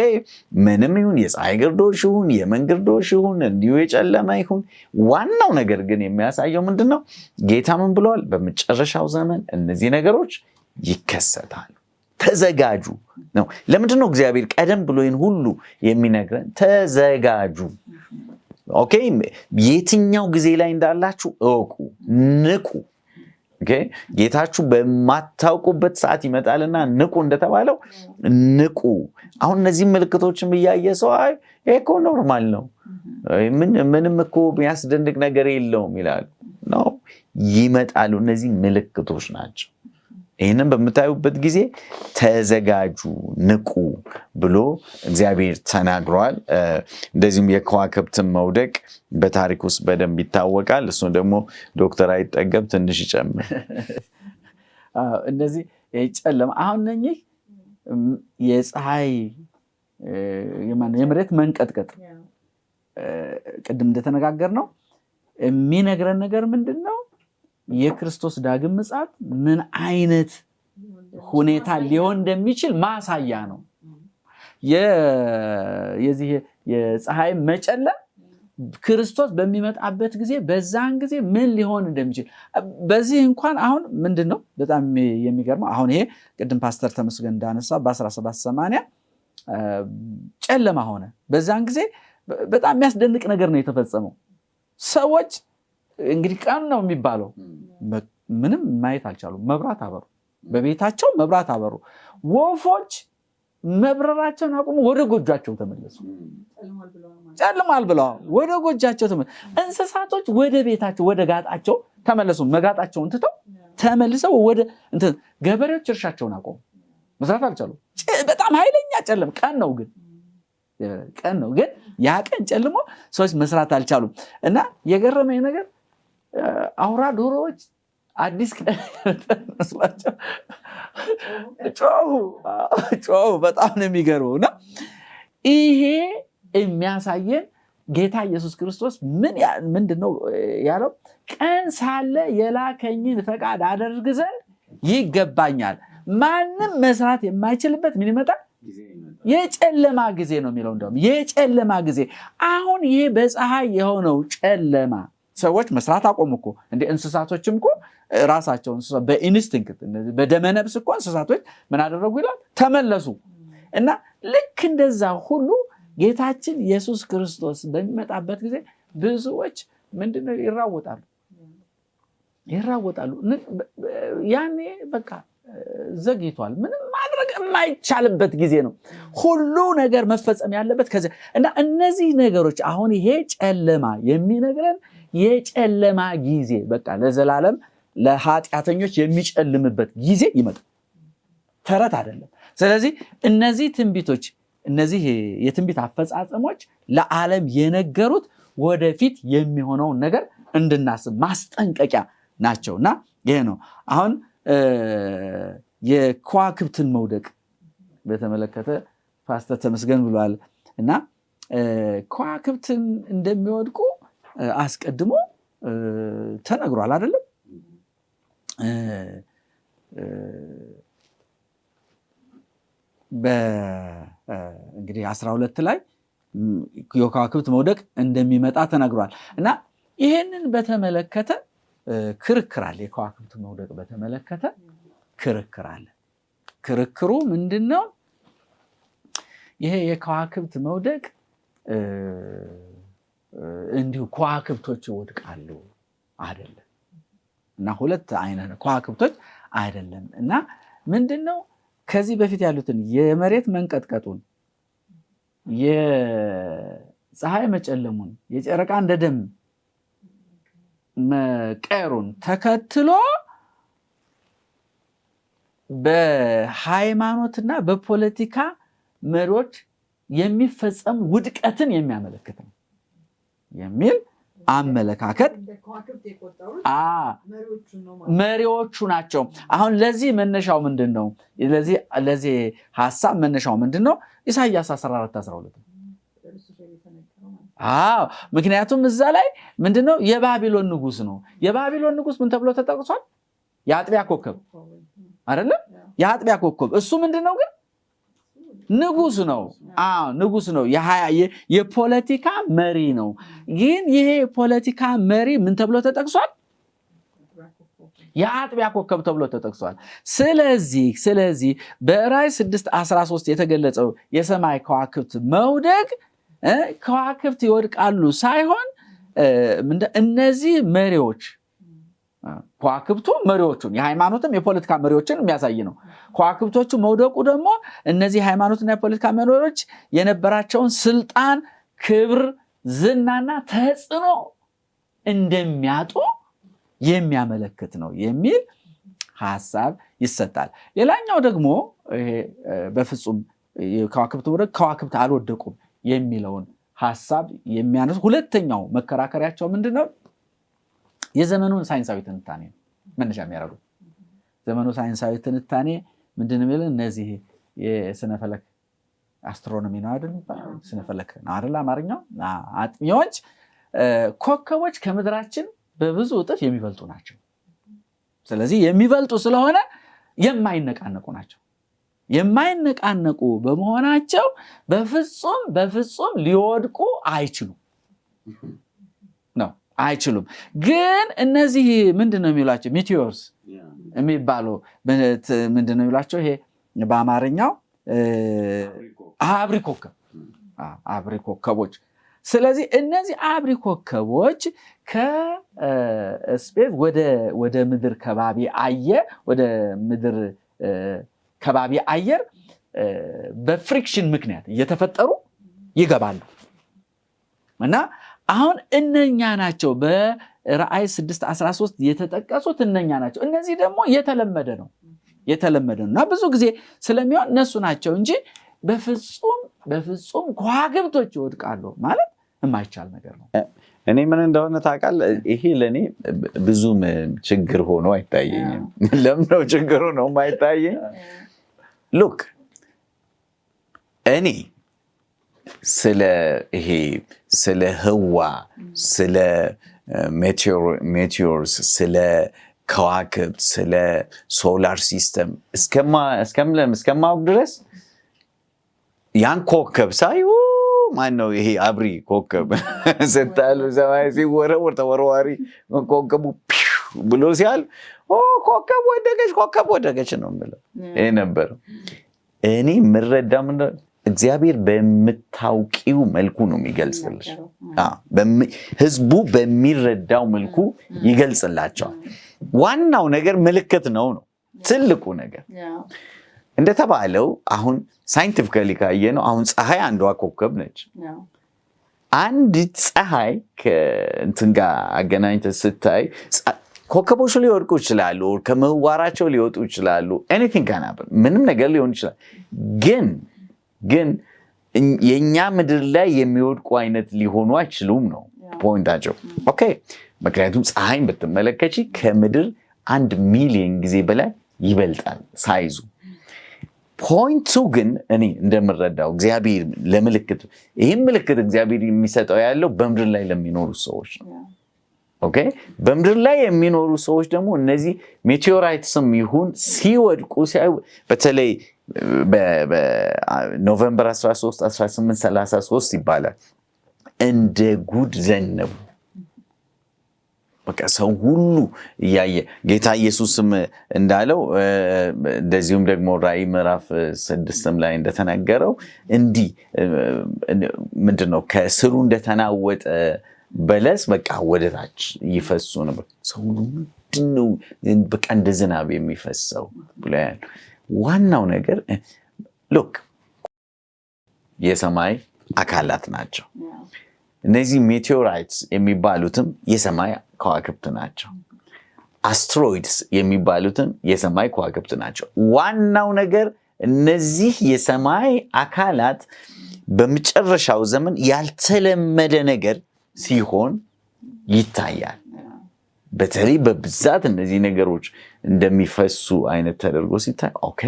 ምንም ይሁን የፀሐይ ግርዶሽ ይሁን የምን ግርዶሽ ይሁን እንዲሁ የጨለመ ይሁን ዋናው ነገር ግን የሚያሳየው ምንድነው? ጌታ ምን ብለዋል? በመጨረሻው ዘመን እነዚህ ነገሮች ይከሰታሉ፣ ተዘጋጁ ነው። ለምንድነው እግዚአብሔር ቀደም ብሎ ይህን ሁሉ የሚነግረን? ተዘጋጁ። ኦኬ የትኛው ጊዜ ላይ እንዳላችሁ እወቁ፣ ንቁ። ኦኬ ጌታችሁ በማታውቁበት ሰዓት ይመጣልና ንቁ እንደተባለው ንቁ። አሁን እነዚህ ምልክቶችም እያየ ሰው አይ እኮ ኖርማል ነው ምንም እኮ የሚያስደንቅ ነገር የለውም ይላሉ። ነው ይመጣሉ። እነዚህ ምልክቶች ናቸው። ይህንን በምታዩበት ጊዜ ተዘጋጁ፣ ንቁ ብሎ እግዚአብሔር ተናግሯል። እንደዚሁም የከዋክብትን መውደቅ በታሪክ ውስጥ በደንብ ይታወቃል። እሱን ደግሞ ዶክተር አይጠገብ ትንሽ ይጨምር። እነዚህ ጨለማ አሁን እነኚህ የፀሐይ የመሬት መንቀጥቀጥ ቅድም እንደተነጋገር ነው የሚነግረን ነገር ምንድን ነው? የክርስቶስ ዳግም ምጽአት ምን አይነት ሁኔታ ሊሆን እንደሚችል ማሳያ ነው። የዚህ የፀሐይ መጨለም ክርስቶስ በሚመጣበት ጊዜ በዛን ጊዜ ምን ሊሆን እንደሚችል በዚህ እንኳን አሁን ምንድነው በጣም የሚገርመው አሁን ይሄ ቅድም ፓስተር ተመስገን እንዳነሳ በ1780 ጨለማ ሆነ። በዛን ጊዜ በጣም የሚያስደንቅ ነገር ነው የተፈጸመው። ሰዎች እንግዲህ ቀን ነው የሚባለው ምንም ማየት አልቻሉም። መብራት አበሩ፣ በቤታቸው መብራት አበሩ። ወፎች መብረራቸውን አቁሙ፣ ወደ ጎጃቸው ተመለሱ። ጨልሟል ብለዋል፣ ወደ ጎጃቸው ተመለሱ። እንስሳቶች ወደ ቤታቸው ወደ ጋጣቸው ተመለሱ። መጋጣቸውን ትተው ተመልሰው ወደ እንትን ገበሬዎች እርሻቸውን አቆሙ። መስራት አልቻሉም። በጣም ኃይለኛ ጨለም ቀን ነው ግን ያ ቀን ጨልሞ ሰዎች መስራት አልቻሉም። እና የገረመኝ ነገር አውራ ዶሮዎች አዲስ ቀን መስላቸው ጮሁ። በጣም ነው የሚገርመው። እና ይሄ የሚያሳየን ጌታ ኢየሱስ ክርስቶስ ምንድነው ያለው? ቀን ሳለ የላከኝን ፈቃድ አደርግ ዘንድ ይገባኛል። ማንም መስራት የማይችልበት ምን ይመጣል? የጨለማ ጊዜ ነው የሚለው። እንደውም የጨለማ ጊዜ አሁን ይሄ በፀሐይ የሆነው ጨለማ ሰዎች መስራት አቆሙ እኮ። እንደ እንስሳቶችም እኮ ራሳቸው በኢንስቲንክት በደመነፍስ እኮ እንስሳቶች ምን አደረጉ ይላል? ተመለሱ። እና ልክ እንደዛ ሁሉ ጌታችን ኢየሱስ ክርስቶስ በሚመጣበት ጊዜ ብዙዎች ምንድነው ይራወጣሉ። ያኔ በቃ ዘግይቷል። ምንም ማድረግ የማይቻልበት ጊዜ ነው። ሁሉ ነገር መፈጸም ያለበት ከዚያ እና እነዚህ ነገሮች አሁን ይሄ ጨለማ የሚነግረን የጨለማ ጊዜ በቃ ለዘላለም ለኃጢአተኞች የሚጨልምበት ጊዜ ይመጣል። ተረት አይደለም። ስለዚህ እነዚህ ትንቢቶች እነዚህ የትንቢት አፈጻጸሞች ለዓለም የነገሩት ወደፊት የሚሆነውን ነገር እንድናስብ ማስጠንቀቂያ ናቸውና ይሄ ነው። አሁን የከዋክብትን መውደቅ በተመለከተ ፓስተር ተመስገን ብሏል እና ከዋክብትን እንደሚወድቁ አስቀድሞ ተነግሯል አይደለም? እንግዲህ 12 ላይ የከዋክብት መውደቅ እንደሚመጣ ተነግሯል እና ይሄንን በተመለከተ ክርክር አለ። የከዋክብት መውደቅ በተመለከተ ክርክር አለ። ክርክሩ ምንድነው? ይሄ የከዋክብት መውደቅ እንዲሁ ከዋክብቶች ይወድቃሉ አይደለም እና ሁለት አይነት ከዋክብቶች አይደለም እና ምንድነው ከዚህ በፊት ያሉትን የመሬት መንቀጥቀጡን፣ የፀሐይ መጨለሙን፣ የጨረቃ እንደ ደም መቀየሩን ተከትሎ በሃይማኖትና በፖለቲካ መሪዎች የሚፈጸም ውድቀትን የሚያመለክት ነው የሚል አመለካከት መሪዎቹ ናቸው። አሁን ለዚህ መነሻው ምንድነው? ለዚህ ሐሳብ መነሻው ምንድነው? ኢሳይያስ 14:12 ምክንያቱም እዛ ላይ ምንድነው? የባቢሎን ንጉስ ነው። የባቢሎን ንጉስ ምን ተብሎ ተጠቅሷል? የአጥቢያ ኮከብ አይደለ? የአጥቢያ ኮከብ እሱ ምንድነው ግን? ንጉስ ነው። ንጉስ ነው። የፖለቲካ መሪ ነው። ግን ይሄ የፖለቲካ መሪ ምን ተብሎ ተጠቅሷል? የአጥቢያ ኮከብ ተብሎ ተጠቅሷል። ስለዚህ በራዕይ 6:13 የተገለጸው የሰማይ ከዋክብት መውደቅ ከዋክብት ይወድቃሉ ሳይሆን እነዚህ መሪዎች ከዋክብቱ መሪዎቹን የሃይማኖትም የፖለቲካ መሪዎችን የሚያሳይ ነው። ከዋክብቶቹ መውደቁ ደግሞ እነዚህ ሃይማኖትና የፖለቲካ መሪዎች የነበራቸውን ስልጣን፣ ክብር፣ ዝናና ተጽዕኖ እንደሚያጡ የሚያመለክት ነው የሚል ሐሳብ ይሰጣል። ሌላኛው ደግሞ ይሄ በፍጹም ከዋክብት አልወደቁም የሚለውን ሐሳብ የሚያነሱ ሁለተኛው መከራከሪያቸው ምንድነው? የዘመኑን ሳይንሳዊ ትንታኔ መነሻ የሚያደርጉ ዘመኑ ሳይንሳዊ ትንታኔ ምንድነው የሚለው? እነዚህ የስነ ፈለክ አስትሮኖሚ ነው አይደል? ስነ ፈለክ ነው አይደል? አማርኛው አጥኚዎች ኮከቦች ከምድራችን በብዙ እጥፍ የሚበልጡ ናቸው። ስለዚህ የሚበልጡ ስለሆነ የማይነቃነቁ ናቸው። የማይነቃነቁ በመሆናቸው በፍጹም ሊወድቁ አይችሉም ነው አይችሉም። ግን እነዚህ ምንድነው የሚሏቸው? ሚቲዮርስ የሚባሉ ምንድነው የሚሏቸው? ይሄ በአማርኛው አብሪ ኮከቦች። ስለዚህ እነዚህ አብሪ ኮከቦች ከስፔስ ወደ ምድር ከባቢ አየር በፍሪክሽን ምክንያት እየተፈጠሩ ይገባሉ እና አሁን እነኛ ናቸው በራዕይ 6:13 የተጠቀሱት እነኛ ናቸው። እነዚህ ደግሞ የተለመደ ነው እና ብዙ ጊዜ ስለሚሆን እነሱ ናቸው እንጂ በፍጹም ከዋክብቶች ይወድቃሉ ማለት የማይቻል ነገር ነው። እኔ ምን እንደሆነ ታውቃለህ? ይሄ ለእኔ ብዙም ችግር ሆኖ አይታየኝም። ለምን ነው ችግሩ ነው የማይታየኝ? ሉክ እኔ ስለ ህዋ፣ ስለ ሜቴዎርስ፣ ስለ ከዋክብት፣ ስለ ሶላር ሲስተም እስከማወቅ ድረስ ያን ኮከብ ሳይ ማን ነው ይሄ አብሪ ኮከብ ስታሉ ሰማይ ሲወረወር ተወርዋሪ ኮከቡ ብሎ ሲያል ኮከብ ወደቀች ነው የምለው። ይሄ ነበር እኔ የምረዳ ምንድነው እግዚአብሔር በምታውቂው መልኩ ነው የሚገልጽልሽ። ህዝቡ በሚረዳው መልኩ ይገልጽላቸዋል። ዋናው ነገር ምልክት ነው ትልቁ ነገር። እንደተባለው አሁን ሳይንቲፊካሊ ካየ ነው አሁን ፀሐይ አንዷ ኮከብ ነች። አንዲት ፀሐይ ከእንትን ጋር አገናኝተህ ስታይ ኮከቦች ሊወድቁ ይችላሉ፣ ከምህዋራቸው ሊወጡ ይችላሉ። ኤኒቲንግ ካን ሃፕን፣ ምንም ነገር ሊሆን ይችላል። ግን የኛ ምድር ላይ የሚወድቁ አይነት ሊሆኑ አይችሉም ነው ፖይንታቸው። ኦኬ፣ ምክንያቱም ፀሐይን ብትመለከቺ ከምድር 1 ሚሊዮን ጊዜ በላይ ይበልጣል ሳይዙ። ፖይንቱ ግን እኔ እንደምረዳው እግዚአብሔር ለምልክት ይህም ምልክት እግዚአብሔር የሚሰጠው ያለው በምድር ላይ ለሚኖሩ ሰዎች ነው። ኦኬ፣ በምድር ላይ የሚኖሩ ሰዎች ደግሞ እነዚህ ሜቴዎራይትስም ይሁን ሲወድቁ ሲያዩ በተለይ በኖቬምበር 13 1833 ይባላል እንደ ጉድ ዘነቡ። በቃ ሰው ሁሉ እያየ ጌታ ኢየሱስም እንዳለው እንደዚሁም ደግሞ ራዕይ ምዕራፍ 6 ላይ እንደተናገረው እንዲህ ምንድነው ከስሩ እንደተናወጠ በለስ በቃ ወደታች ይፈሱ ነበር። ሰው ሁሉ ምንድነው በቃ እንደ ዝናብ የሚፈሰው ብለን ዋናው ነገር ሉክ የሰማይ አካላት ናቸው። እነዚህ ሜቴዎራይትስ የሚባሉትም የሰማይ ከዋክብት ናቸው። አስትሮይድስ የሚባሉትም የሰማይ ከዋክብት ናቸው። ዋናው ነገር እነዚህ የሰማይ አካላት በመጨረሻው ዘመን ያልተለመደ ነገር ሲሆን ይታያል። በተለይ በብዛት እነዚህ ነገሮች እንደሚፈሱ አይነት ተደርጎ ሲታይ ኦኬ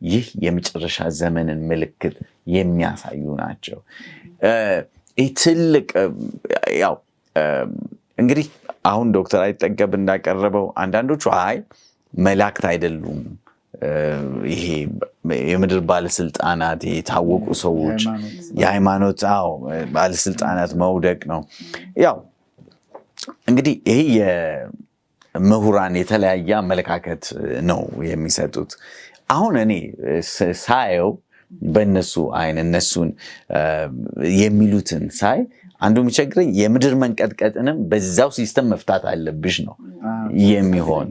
ይህ የመጨረሻ ዘመንን ምልክት የሚያሳዩ ናቸው። ትልቅ ያው እንግዲህ አሁን ዶክተር አይጠገብ እንዳቀረበው አንዳንዶቹ አይ መላእክት አይደሉም ይሄ የምድር ባለስልጣናት የታወቁ ሰዎች የሃይማኖት ባለስልጣናት መውደቅ ነው። ያው እንግዲህ ይሄ የምሁራን የተለያየ አመለካከት ነው የሚሰጡት። አሁን እኔ ሳየው በእነሱ አይን እነሱን የሚሉትን ሳይ አንዱ የሚቸግረኝ የምድር መንቀጥቀጥንም በዛው ሲስተም መፍታት አለብሽ ነው የሚሆን።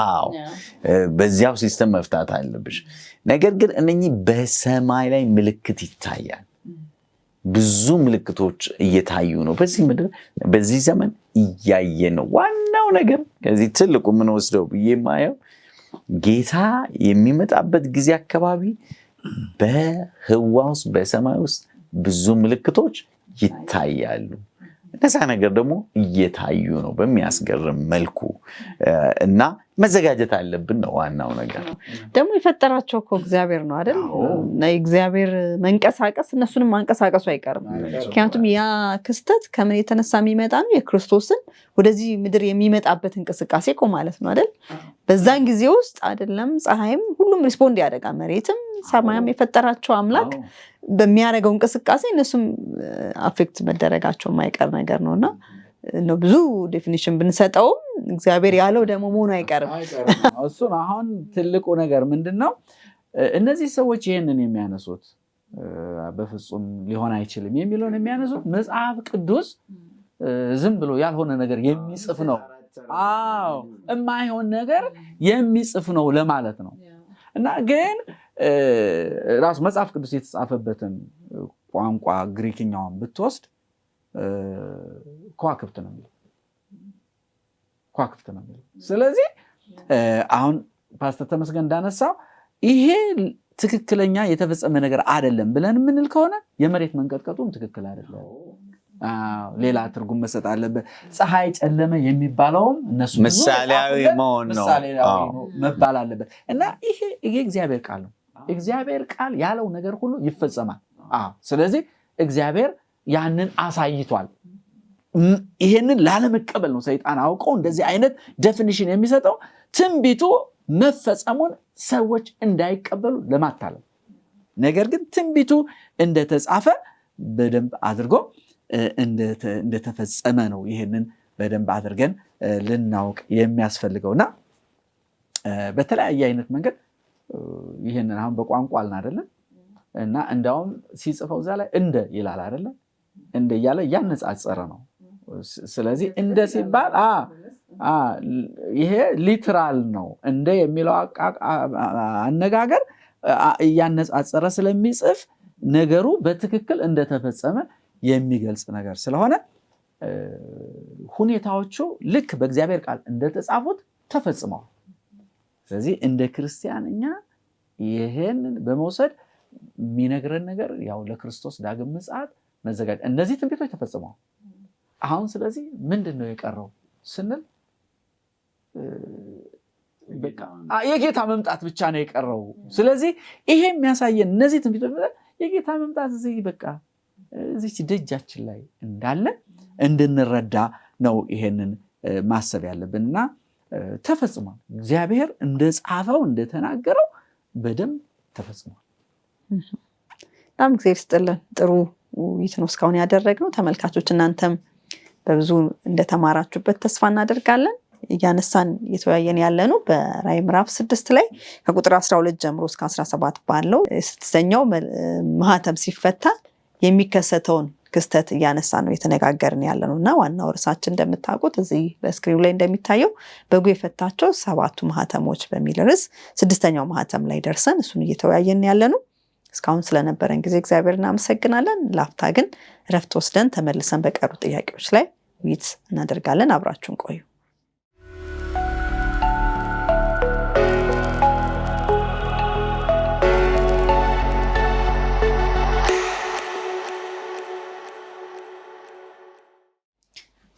አዎ በዚያው ሲስተም መፍታት አለብሽ። ነገር ግን እነኚህ በሰማይ ላይ ምልክት ይታያል። ብዙ ምልክቶች እየታዩ ነው በዚህ ምድር በዚህ ዘመን እያየ ነው። ዋናው ነገር ከዚህ ትልቁ ምን ወስደው ብዬ ማየው ጌታ የሚመጣበት ጊዜ አካባቢ በህዋ ውስጥ በሰማይ ውስጥ ብዙ ምልክቶች ይታያሉ። እነዛ ነገር ደግሞ እየታዩ ነው በሚያስገርም መልኩ እና መዘጋጀት አለብን ነው ዋናው ነገር። ደግሞ የፈጠራቸው እኮ እግዚአብሔር ነው አይደል? እግዚአብሔር መንቀሳቀስ እነሱንም ማንቀሳቀሱ አይቀርም። ምክንያቱም ያ ክስተት ከምን የተነሳ የሚመጣ ነው? የክርስቶስን ወደዚህ ምድር የሚመጣበት እንቅስቃሴ እኮ ማለት ነው አይደል? በዛን ጊዜ ውስጥ አይደለም ፀሐይም ሁሉም ሪስፖንድ ያደርጋል። መሬትም ሰማያም የፈጠራቸው አምላክ በሚያደርገው እንቅስቃሴ እነሱም አፌክት መደረጋቸው የማይቀር ነገር ነውና ነው ብዙ ዴፊኒሽን ብንሰጠውም እግዚአብሔር ያለው ደግሞ መሆኑ አይቀርም። እሱን አሁን ትልቁ ነገር ምንድነው? እነዚህ ሰዎች ይሄንን የሚያነሱት በፍጹም ሊሆን አይችልም የሚለውን የሚያነሱት መጽሐፍ ቅዱስ ዝም ብሎ ያልሆነ ነገር የሚጽፍ ነው። አዎ የማይሆን ነገር የሚጽፍ ነው ለማለት ነው። እና ግን ራሱ መጽሐፍ ቅዱስ የተጻፈበትን ቋንቋ ግሪክኛውን ብትወስድ ከዋክብት ነው የሚለው። ስለዚህ አሁን ፓስተር ተመስገን እንዳነሳው ይሄ ትክክለኛ የተፈጸመ ነገር አይደለም ብለን የምንል ከሆነ የመሬት መንቀጥቀጡም ትክክል አይደለም። ሌላ ትርጉም መሰጥ አለበት። ፀሐይ ጨለመ የሚባለውም እነሱ ምሳሌያዊ መሆን ነው መባል አለበት። እና ይሄ እግዚአብሔር ቃል ነው። እግዚአብሔር ቃል ያለው ነገር ሁሉ ይፈጸማል። ስለዚህ እግዚአብሔር ያንን አሳይቷል። ይሄንን ላለመቀበል ነው ሰይጣን አውቀው እንደዚህ አይነት ዴፊኒሽን የሚሰጠው ትንቢቱ መፈጸሙን ሰዎች እንዳይቀበሉ ለማታለል። ነገር ግን ትንቢቱ እንደተጻፈ በደንብ አድርጎ እንደተፈጸመ ነው ይሄንን በደንብ አድርገን ልናውቅ የሚያስፈልገውና በተለያየ አይነት መንገድ ይሄንን አሁን በቋንቋ አልን አይደለም እና እንዳውም ሲጽፈው እዛ ላይ እንደ ይላል አይደለም እንደ እያለ ያነጻጸረ ነው። ስለዚህ እንደ ሲባል ይሄ ሊትራል ነው። እንደ የሚለው አነጋገር እያነጻጸረ ስለሚጽፍ ነገሩ በትክክል እንደተፈጸመ የሚገልጽ ነገር ስለሆነ ሁኔታዎቹ ልክ በእግዚአብሔር ቃል እንደተጻፉት ተፈጽመዋል። ስለዚህ እንደ ክርስቲያን እኛ ይሄንን በመውሰድ የሚነግረን ነገር ያው ለክርስቶስ ዳግም ምጽአት መዘጋጀት። እነዚህ ትንቢቶች ተፈጽመዋል። አሁን ስለዚህ ምንድነው የቀረው ስንል በቃ የጌታ መምጣት ብቻ ነው የቀረው። ስለዚህ ይሄ የሚያሳየን እነዚህ ትንቢቶች የጌታ መምጣት እዚህ በቃ እዚች ደጃችን ላይ እንዳለ እንድንረዳ ነው ይሄንን ማሰብ ያለብንና ተፈጽሟል። እግዚአብሔር እንደጻፈው እንደተናገረው በደንብ ተፈጽሟል። በጣም እግዚአብሔር ይስጥልን። ጥሩ ውይይት ነው እስካሁን ያደረግነው። ተመልካቾች እናንተም በብዙ እንደተማራችሁበት ተስፋ እናደርጋለን። እያነሳን እየተወያየን ያለነው በራዕይ ምዕራፍ 6 ላይ ከቁጥር 12 ጀምሮ እስከ 17 ባለው ስድስተኛው ማህተም ሲፈታ የሚከሰተውን ክስተት እያነሳ ነው የተነጋገርን ያለነውና ዋናው ርዕሳችን እንደምታውቁት እዚህ በስክሪኑ ላይ እንደሚታየው በጉ የፈታቸው 7ቱ ማህተሞች በሚል ርዕስ ስድስተኛው ማህተም ላይ ደርሰን እሱን እየተወያየን ያለነው። እስካሁን ስለነበረን ጊዜ እግዚአብሔር እናመሰግናለን። ላፍታ ግን እረፍት ወስደን ተመልሰን በቀሩ ጥያቄዎች ላይ ውይይት እናደርጋለን። አብራችሁን ቆዩ።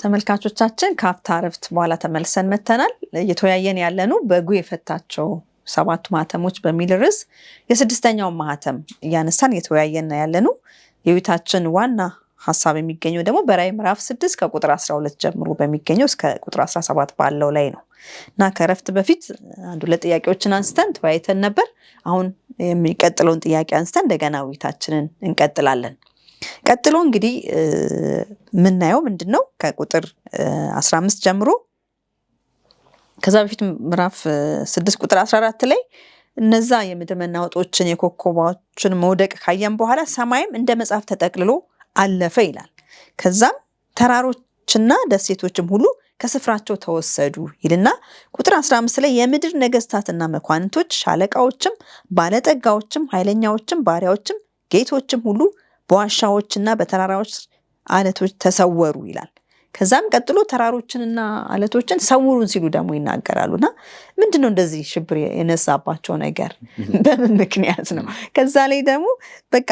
ተመልካቾቻችን ከአፍታ ዕረፍት በኋላ ተመልሰን መተናል። እየተወያየን ያለነው በጉ የፈታቸው 7 ማህተሞች በሚል ርዕስ የስድስተኛውን ማህተም እያነሳን እየተወያየን ያለነው። የውይይታችን ዋና ሀሳብ የሚገኘው ደግሞ በራዕይ ምዕራፍ 6 ከቁጥር 12 ጀምሮ በሚገኘው እስከ ቁጥር 17 ባለው ላይ ነው እና ከዕረፍት በፊት አንድ ሁለት ጥያቄዎችን አንስተን ተወያይተን ነበር። አሁን የሚቀጥለውን ጥያቄ አንስተን እንደገና ውይይታችንን እንቀጥላለን። ቀጥሎ እንግዲህ ምናየው ምንድነው ከቁጥር 15 ጀምሮ ከዛ በፊት ምዕራፍ 6 ቁጥር 14 ላይ እነዛ የምድር መናወጦችን የኮከቦችን መውደቅ ካየን በኋላ ሰማይም እንደ መጽሐፍ ተጠቅልሎ አለፈ ይላል። ከዛም ተራሮችና ደሴቶችም ሁሉ ከስፍራቸው ተወሰዱ ይልና ቁጥር 15 ላይ የምድር ነገስታትና መኳንንቶች፣ ሻለቃዎችም፣ ባለጠጋዎችም፣ ኃይለኛዎችም፣ ባሪያዎችም፣ ጌቶችም ሁሉ በዋሻዎችና በተራራዎች አለቶች ተሰወሩ ይላል። ከዛም ቀጥሎ ተራሮችንና አለቶችን ሰውሩን ሲሉ ደግሞ ይናገራሉና ምንድነው እንደዚህ ሽብር የነሳባቸው ነገር በምን ምክንያት ነው? ከዛ ላይ ደግሞ በቃ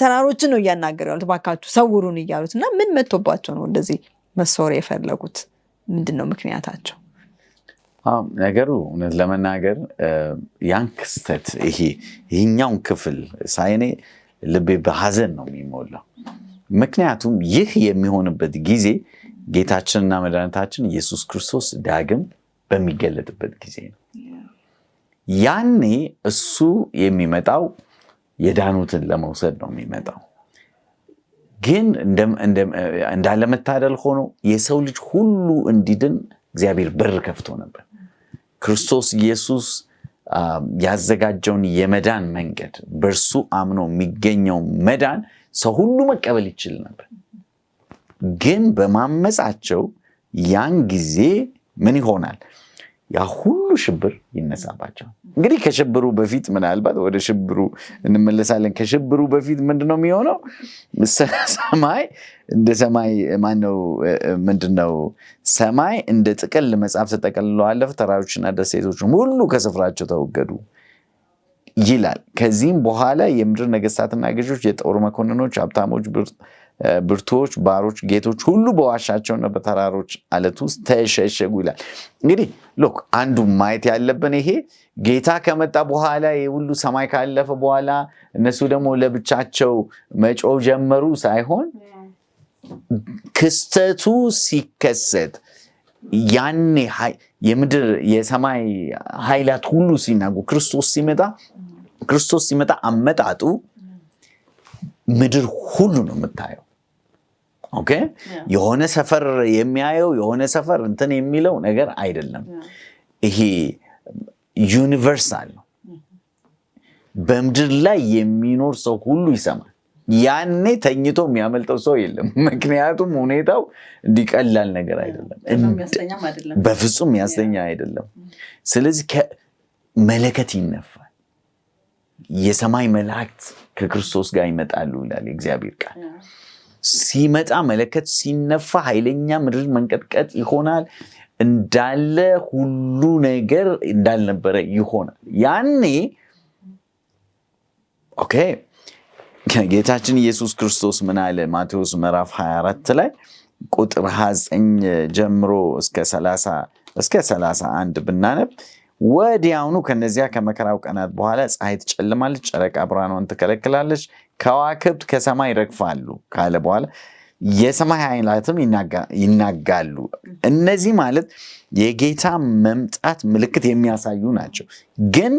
ተራሮችን ነው እያናገሩ ያሉት ባካችሁ ሰውሩን እያሉት እና ምን መጥቶባቸው ነው እንደዚህ መሰወር የፈለጉት? ምንድነው ምክንያታቸው? ነገሩ እውነት ለመናገር ያን ክስተት ይሄኛውን ክፍል ሳይኔ ልቤ በሐዘን ነው የሚሞላው። ምክንያቱም ይህ የሚሆንበት ጊዜ ጌታችንና መድኃኒታችን ኢየሱስ ክርስቶስ ዳግም በሚገለጥበት ጊዜ ነው። ያኔ እሱ የሚመጣው የዳኑትን ለመውሰድ ነው የሚመጣው። ግን እንዳለመታደል ሆኖ የሰው ልጅ ሁሉ እንዲድን እግዚአብሔር በር ከፍቶ ነበር። ክርስቶስ ኢየሱስ ያዘጋጀውን የመዳን መንገድ በእርሱ አምኖ የሚገኘው መዳን ሰው ሁሉ መቀበል ይችል ነበር። ግን በማመጻቸው ያን ጊዜ ምን ይሆናል? ያ ሁሉ ሽብር ይነሳባቸው። እንግዲህ ከሽብሩ በፊት ምናልባት ወደ ሽብሩ እንመለሳለን። ከሽብሩ በፊት ምንድነው የሚሆነው? ሰማይ እንደ ሰማይ ምንድነው ሰማይ እንደ ጥቅል መጽሐፍ ተጠቅልሎ አለፈ፣ ተራሮችና ደሴቶችም ሁሉ ከስፍራቸው ተወገዱ ይላል። ከዚህም በኋላ የምድር ነገስታትና ገዦች፣ የጦር መኮንኖች፣ ሀብታሞች፣ ብርቱዎች፣ ባሮች፣ ጌቶች ሁሉ በዋሻቸውና በተራሮች አለት ውስጥ ተሸሸጉ ይላል። እንግዲህ ሎክ አንዱ ማየት ያለብን ይሄ ጌታ ከመጣ በኋላ የሁሉ ሰማይ ካለፈ በኋላ እነሱ ደግሞ ለብቻቸው መጮህ ጀመሩ ሳይሆን ክስተቱ ሲከሰት ያኔ የምድር የሰማይ ኃይላት ሁሉ ሲናጉ ክርስቶስ ሲመጣ አመጣጡ ምድር ሁሉ ነው የምታየው። ኦኬ የሆነ ሰፈር የሚያየው የሆነ ሰፈር እንትን የሚለው ነገር አይደለም። ይሄ ዩኒቨርሳል ነው። በምድር ላይ የሚኖር ሰው ሁሉ ይሰማል። ያኔ ተኝቶ የሚያመልጠው ሰው የለም። ምክንያቱም ሁኔታው እንዲቀላል ነገር አይደለም፣ በፍጹም የሚያስተኛ አይደለም። ስለዚህ መለከት ይነፋል። የሰማይ መላእክት ከክርስቶስ ጋር ይመጣሉ ይላል እግዚአብሔር ቃል። ሲመጣ መለከት ሲነፋ ኃይለኛ ምድር መንቀጥቀጥ ይሆናል። እንዳለ ሁሉ ነገር እንዳልነበረ ይሆናል። ያኔ ኦኬ ጌታችን ኢየሱስ ክርስቶስ ምን አለ? ማቴዎስ ምዕራፍ 24 ላይ ቁጥር 29 ጀምሮ እስከ 31 ብናነብ ወዲያውኑ ከነዚያ ከመከራው ቀናት በኋላ ፀሐይ ትጨልማለች፣ ጨረቃ ብርሃኗን ትከለክላለች፣ ከዋክብት ከሰማይ ይረግፋሉ ካለ በኋላ የሰማይ ኃይላትም ይናጋሉ። እነዚህ ማለት የጌታ መምጣት ምልክት የሚያሳዩ ናቸው። ግን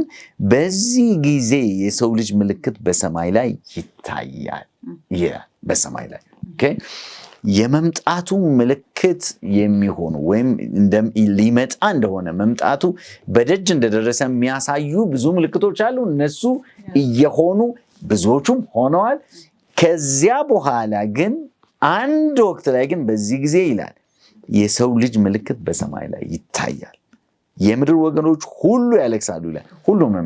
በዚህ ጊዜ የሰው ልጅ ምልክት በሰማይ ላይ ይታያል። በሰማይ ላይ የመምጣቱ ምልክት የሚሆኑ ወይም ሊመጣ እንደሆነ መምጣቱ በደጅ እንደደረሰ የሚያሳዩ ብዙ ምልክቶች አሉ። እነሱ እየሆኑ ብዙዎቹም ሆነዋል። ከዚያ በኋላ ግን አንድ ወቅት ላይ ግን በዚህ ጊዜ ይላል የሰው ልጅ ምልክት በሰማይ ላይ ይታያል፣ የምድር ወገኖች ሁሉ ያለቅሳሉ ይላል። ሁሉም ነው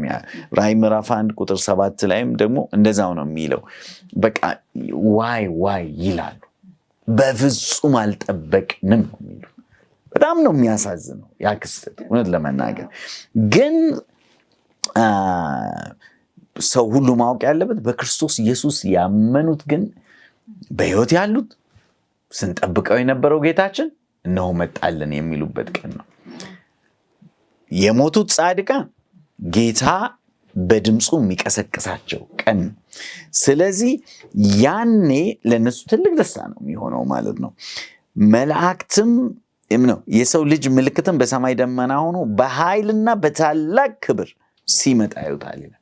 ራዕይ ምዕራፍ 1 ቁጥር 7 ላይም ደግሞ እንደዛው ነው የሚለው። በቃ ዋይ ይላሉ። በፍጹም አልጠበቅንም ነው የሚሉ። በጣም ነው የሚያሳዝነው ያ ክስተት እውነት ለመናገር። ግን ሰው ሁሉ ማወቅ ያለበት በክርስቶስ ኢየሱስ ያመኑት ግን በሕይወት ያሉት ስንጠብቀው የነበረው ጌታችን እነሆ መጣልን የሚሉበት ቀን ነው። የሞቱት ጻድቃን ጌታ በድምፁ የሚቀሰቅሳቸው ቀን ነው። ስለዚህ ያኔ ለነሱ ትልቅ ደስታ ነው የሚሆነው ማለት ነው። መላእክትም ነው የሰው ልጅ ምልክትም በሰማይ ደመና ሆኖ በኃይልና በታላቅ ክብር ሲመጣ ይወጣል ይላል።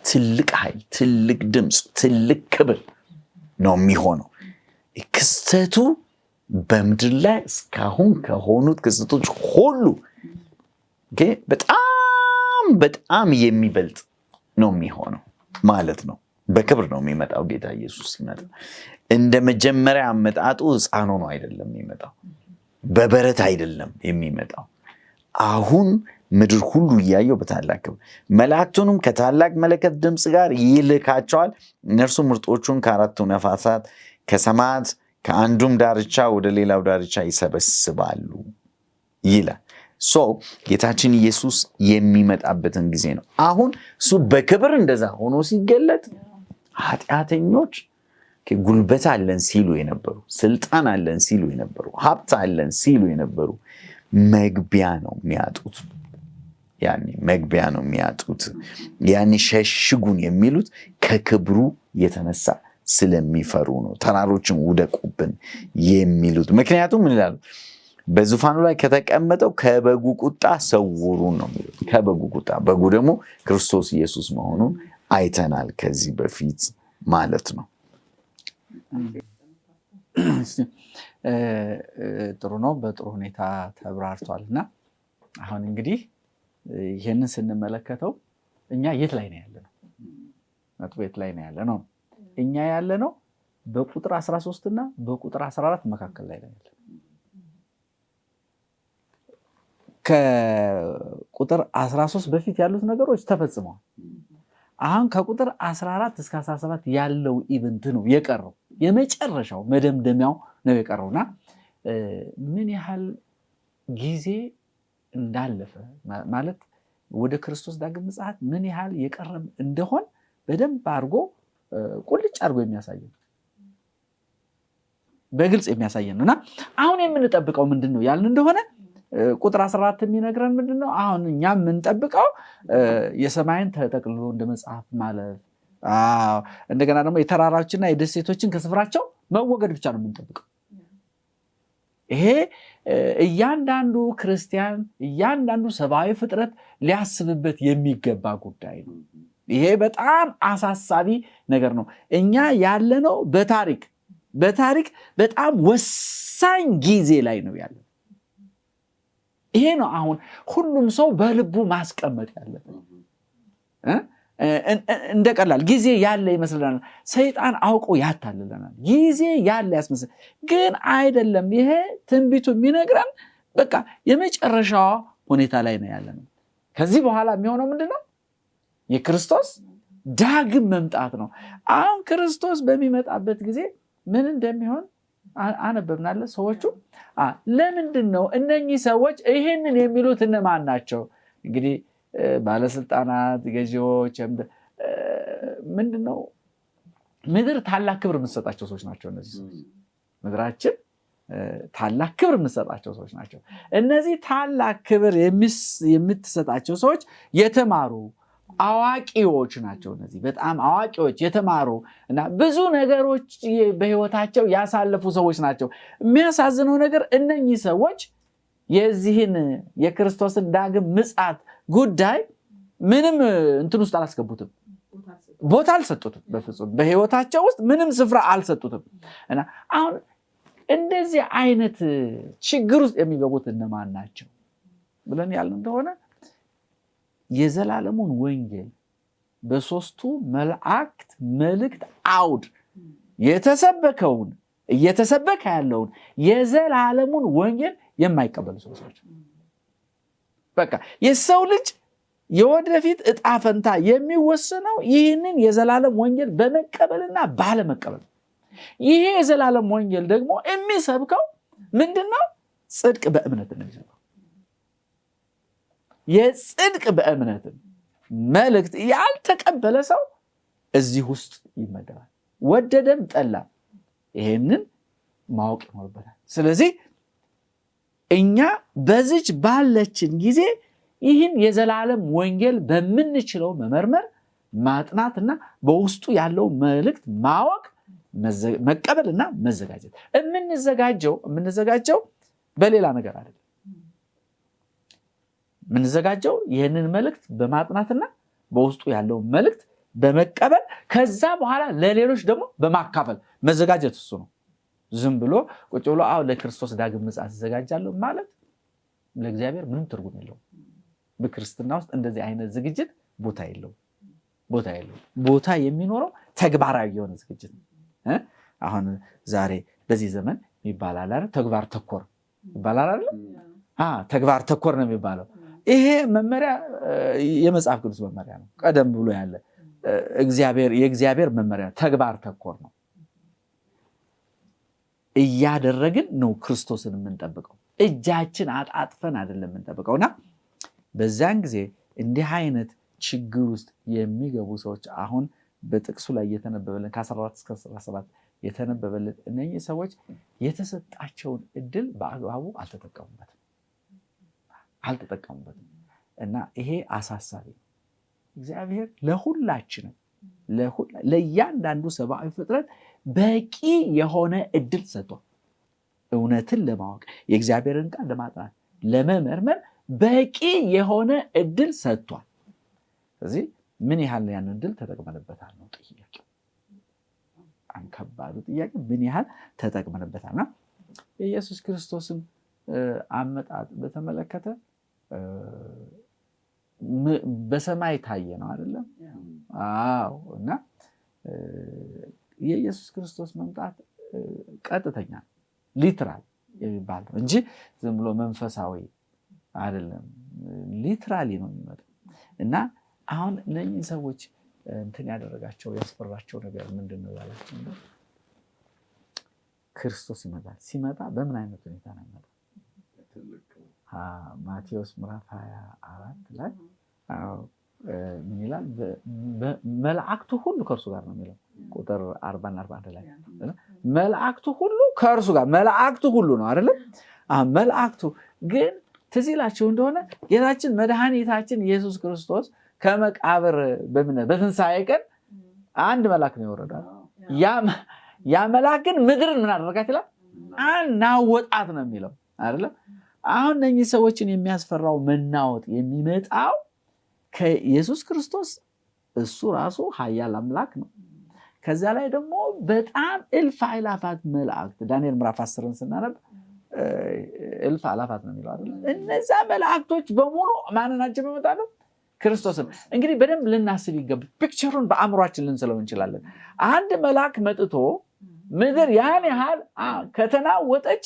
ትልቅ ኃይል፣ ትልቅ ድምፅ፣ ትልቅ ክብር ነው የሚሆነው። ክስተቱ በምድር ላይ እስካሁን ከሆኑት ክስተቶች ሁሉ በጣም የሚበልጥ ነው የሚሆነው ማለት ነው። በክብር ነው የሚመጣው ጌታ ኢየሱስ ሲመጣ። እንደ መጀመሪያ አመጣጡ ሕፃን ሆኖ አይደለም የሚመጣው፣ በበረት አይደለም የሚመጣው። አሁን ምድር ሁሉ እያየው በታላቅ ክብር፣ መላእክቱንም ከታላቅ መለከት ድምፅ ጋር ይልካቸዋል። እነርሱ ምርጦቹን ከአራቱ ነፋሳት ከሰማያት ከአንዱም ዳርቻ ወደ ሌላው ዳርቻ ይሰበስባሉ ይላል። ጌታችን ኢየሱስ የሚመጣበትን ጊዜ ነው። አሁን እሱ በክብር እንደዛ ሆኖ ሲገለጥ ኃጢአተኞች ጉልበት አለን ሲሉ የነበሩ፣ ስልጣን አለን ሲሉ የነበሩ፣ ሀብት አለን ሲሉ የነበሩ መግቢያ ነው የሚያጡት። መግቢያ ነው የሚያጡት። ሸሽጉን የሚሉት ከክብሩ የተነሳ ስለሚፈሩ ነው። ተራሮችን ውደቁብን የሚሉት ምክንያቱም ምን ይላሉ? በዙፋኑ ላይ ከተቀመጠው ከበጉ ቁጣ ሰውሩን ነው የሚሉት። ከበጉ ቁጣ፣ በጉ ደግሞ ክርስቶስ ኢየሱስ መሆኑን አይተናል ከዚህ በፊት ማለት ነው። ጥሩ ነው። በጥሩ ሁኔታ ተብራርቷል። እና አሁን እንግዲህ ይህንን ስንመለከተው እኛ የት ላይ ነው ያለ ነው? ነጥቡ የት ላይ ነው ያለ ነው? እኛ ያለ ነው በቁጥር 13 እና በቁጥር 14 መካከል ላይ ነው ያለ። ከቁጥር 13 በፊት ያሉት ነገሮች ተፈጽመዋል። አሁን ከቁጥር 14 እስከ 17 ያለው ኢቨንት ነው የቀረው፣ የመጨረሻው መደምደሚያው ነው የቀረውና ምን ያህል ጊዜ እንዳለፈ ማለት ወደ ክርስቶስ ዳግም ምጽአት ምን ያህል የቀረም እንደሆን በደንብ አድርጎ ቁልጭ አድርጎ የሚያሳየን በግልጽ የሚያሳየን ነውና አሁን የምንጠብቀው ምንድን ነው ያልን እንደሆነ ቁጥር 14 የሚነግረን ምንድን ነው? አሁን እኛ የምንጠብቀው የሰማይን ተጠቅልሎ እንደ መጽሐፍ ማለት እንደገና ደግሞ የተራራዎችና የደሴቶችን ከስፍራቸው መወገድ ብቻ ነው የምንጠብቀው። ይሄ እያንዳንዱ ክርስቲያን እያንዳንዱ ሰብአዊ ፍጥረት ሊያስብበት የሚገባ ጉዳይ ነው። ይሄ በጣም አሳሳቢ ነገር ነው። እኛ ያለነው በታሪክ በጣም ወሳኝ ጊዜ ላይ ነው ያለነው። ይሄ ነው አሁን ሁሉም ሰው በልቡ ማስቀመጥ ያለበት። እንደቀላል ጊዜ ያለ ይመስለናል። ሰይጣን አውቆ ያታልለናል። ጊዜ ያለ ያስመስል፣ ግን አይደለም። ይሄ ትንቢቱ የሚነግረን በቃ የመጨረሻው ሁኔታ ላይ ነው ያለነው። ከዚህ በኋላ የሚሆነው ምንድነው? የክርስቶስ ዳግም መምጣት ነው። አሁን ክርስቶስ በሚመጣበት ጊዜ ምን እንደሚሆን አነበብናለ። ሰዎቹ ለምንድን ነው እነኚህ ሰዎች ይህንን የሚሉት? እነማን ናቸው? እንግዲህ ባለስልጣናት፣ ገዢዎች፣ ምንድነው ምድር ታላቅ ክብር የምትሰጣቸው ሰዎች ናቸው። እነዚህ ሰዎች ምድራችን ታላቅ ክብር የምትሰጣቸው ሰዎች ናቸው። እነዚህ ታላቅ ክብር የምትሰጣቸው ሰዎች የተማሩ አዋቂዎች ናቸው። እነዚህ በጣም አዋቂዎች የተማሩ እና ብዙ ነገሮች በህይወታቸው ያሳለፉ ሰዎች ናቸው። የሚያሳዝነው ነገር እነኚህ ሰዎች የዚህን የክርስቶስን ዳግም ምጽአት ጉዳይ ምንም እንትን ውስጥ አላስገቡትም፣ ቦታ አልሰጡትም። በፍጹም በህይወታቸው ውስጥ ምንም ስፍራ አልሰጡትም። እና አሁን እንደዚህ አይነት ችግር ውስጥ የሚገቡት እነማን ናቸው ብለን ያልን እንደሆነ የዘላለሙን ወንጌል በሶስቱ መላእክት መልእክት አውድ የተሰበከውን እየተሰበከ ያለውን የዘላለሙን ወንጌል የማይቀበሉ ሰዎች ናቸው። በቃ የሰው ልጅ የወደፊት ዕጣ ፈንታ የሚወሰነው ይህንን የዘላለም ወንጌል በመቀበልና ባለመቀበል። ይሄ የዘላለም ወንጌል ደግሞ የሚሰብከው ምንድነው? ጽድቅ በእምነት ነው የሚሰብከው። የጽድቅ በእምነት መልእክት ያልተቀበለ ሰው እዚህ ውስጥ ይመደባል። ወደደም ጠላ ይሄንን ማወቅ ይኖርበታል። ስለዚህ እኛ በዚች ባለችን ጊዜ ይህን የዘላለም ወንጌል በምንችለው መመርመር ማጥናትና በውስጡ ያለው መልእክት ማወቅ መቀበልና መዘጋጀት። የምንዘጋጀው በሌላ ነገር አይደለም። የምንዘጋጀው ይህንን መልእክት በማጥናትና በውስጡ ያለው መልእክት በመቀበል ከዛ በኋላ ለሌሎች ደግሞ በማካፈል መዘጋጀት እሱ ነው። ዝም ብሎ ቁጭ ብሎ ለክርስቶስ ዳግም ምጽአት ተዘጋጃለሁ ማለት ለእግዚአብሔር ምንም ትርጉም የለውም። በክርስትና ውስጥ እንደዚህ አይነት ዝግጅት ቦታ የለውም። ቦታ የሚኖረው ተግባራዊ የሆነ ዝግጅት ነው። አሁን ዛሬ በዚህ ዘመን ይባላል አይደል? ተግባር ተኮር ይባላል አይደል? ተግባር ተኮር ነው የሚባለው። ይሄ መመሪያ የመጽሐፍ ቅዱስ መመሪያ ነው። ቀደም ብሎ ያለ የእግዚአብሔር መመሪያ ተግባር ተኮር ነው። እያደረግን ነው ክርስቶስን የምንጠብቀው። እጃችን አጣጥፈን አይደለም የምንጠብቀውና በዛን ጊዜ እንዲህ አይነት ችግር ውስጥ የሚገቡ ሰዎች አሁን በጥቅሱ ላይ የተነበበልን ከ14 እስከ 17 የተነበበልን እነኚህ ሰዎች የተሰጣቸውን እድል በአግባቡ አልተጠቀሙበትም እና ይሄ አሳሳቢ ነው። እግዚአብሔር ለሁላችንም ለእያንዳንዱ ሰብአዊ ፍጥረት በቂ የሆነ እድል ሰጥቷል። እውነትን ለማወቅ የእግዚአብሔርን ቃል ለማጥናት ለመመርመር በቂ የሆነ እድል ሰጥቷል። ስለዚህ ምን ያህል ያን እድል ተጠቅመንበታል ነው ጥያቄው። አንከባዱ ጥያቄ ምን ያህል ተጠቅመንበታልና የኢየሱስ ክርስቶስን አመጣጥ በተመለከተ በሰማይ ታየ ነው አይደለም? እና የኢየሱስ ክርስቶስ መምጣት ቀጥተኛ ሊትራል የሚባል ነው እንጂ ዝም ብሎ መንፈሳዊ አይደለም። ሊትራሊ ነው የሚመጣው እና አሁን እነኚህ ሰዎች እንትን ያደረጋቸው ያስፈራቸው ነገር ምንድነው ያላችሁ? ክርስቶስ ይመጣል። ሲመጣ በምን አይነት ሁኔታ ነው የሚመጣው? ማቴዎስ ምዕራፍ 24 ላይ ምን ይላል? መላእክቱ ሁሉ ከእርሱ ጋር ነው የሚለው ቁጥር 40 እና 41 ላይ መላእክቱ ሁሉ ከእርሱ ጋር። መላእክቱ ሁሉ ነው አይደለም? መላእክቱ ግን ትዝ ይላችሁ እንደሆነ ጌታችን መድኃኒታችን ኢየሱስ ክርስቶስ ከመቃብር በትንሣኤ ቀን አንድ መልአክ ነው የወረደው። ያ መልአክ ግን ምድርን ምን አደረጋት ይላል? አናወጣት ነው የሚለው አይደለም? አሁን እነኚህ ሰዎችን የሚያስፈራው መናወጥ የሚመጣው ከኢየሱስ ክርስቶስ እሱ ራሱ ኃያል አምላክ ነው። ከዛ ላይ ደግሞ በጣም እልፍ አእላፋት መላእክት ዳንኤል ምዕራፍ 10ን ስናነብ እልፍ አእላፋት ነው የሚለው አይደል? እነዛ መላእክቶች በሙሉ ማንን አጅበው ይመጣሉ? ክርስቶስን። እንግዲህ በደንብ ልናስብ ይገባል። ፒክቸሩን በአእምሯችን ልንስለው እንችላለን። አንድ መልአክ መጥቶ ምድር ያን ያህል ከተናወጠች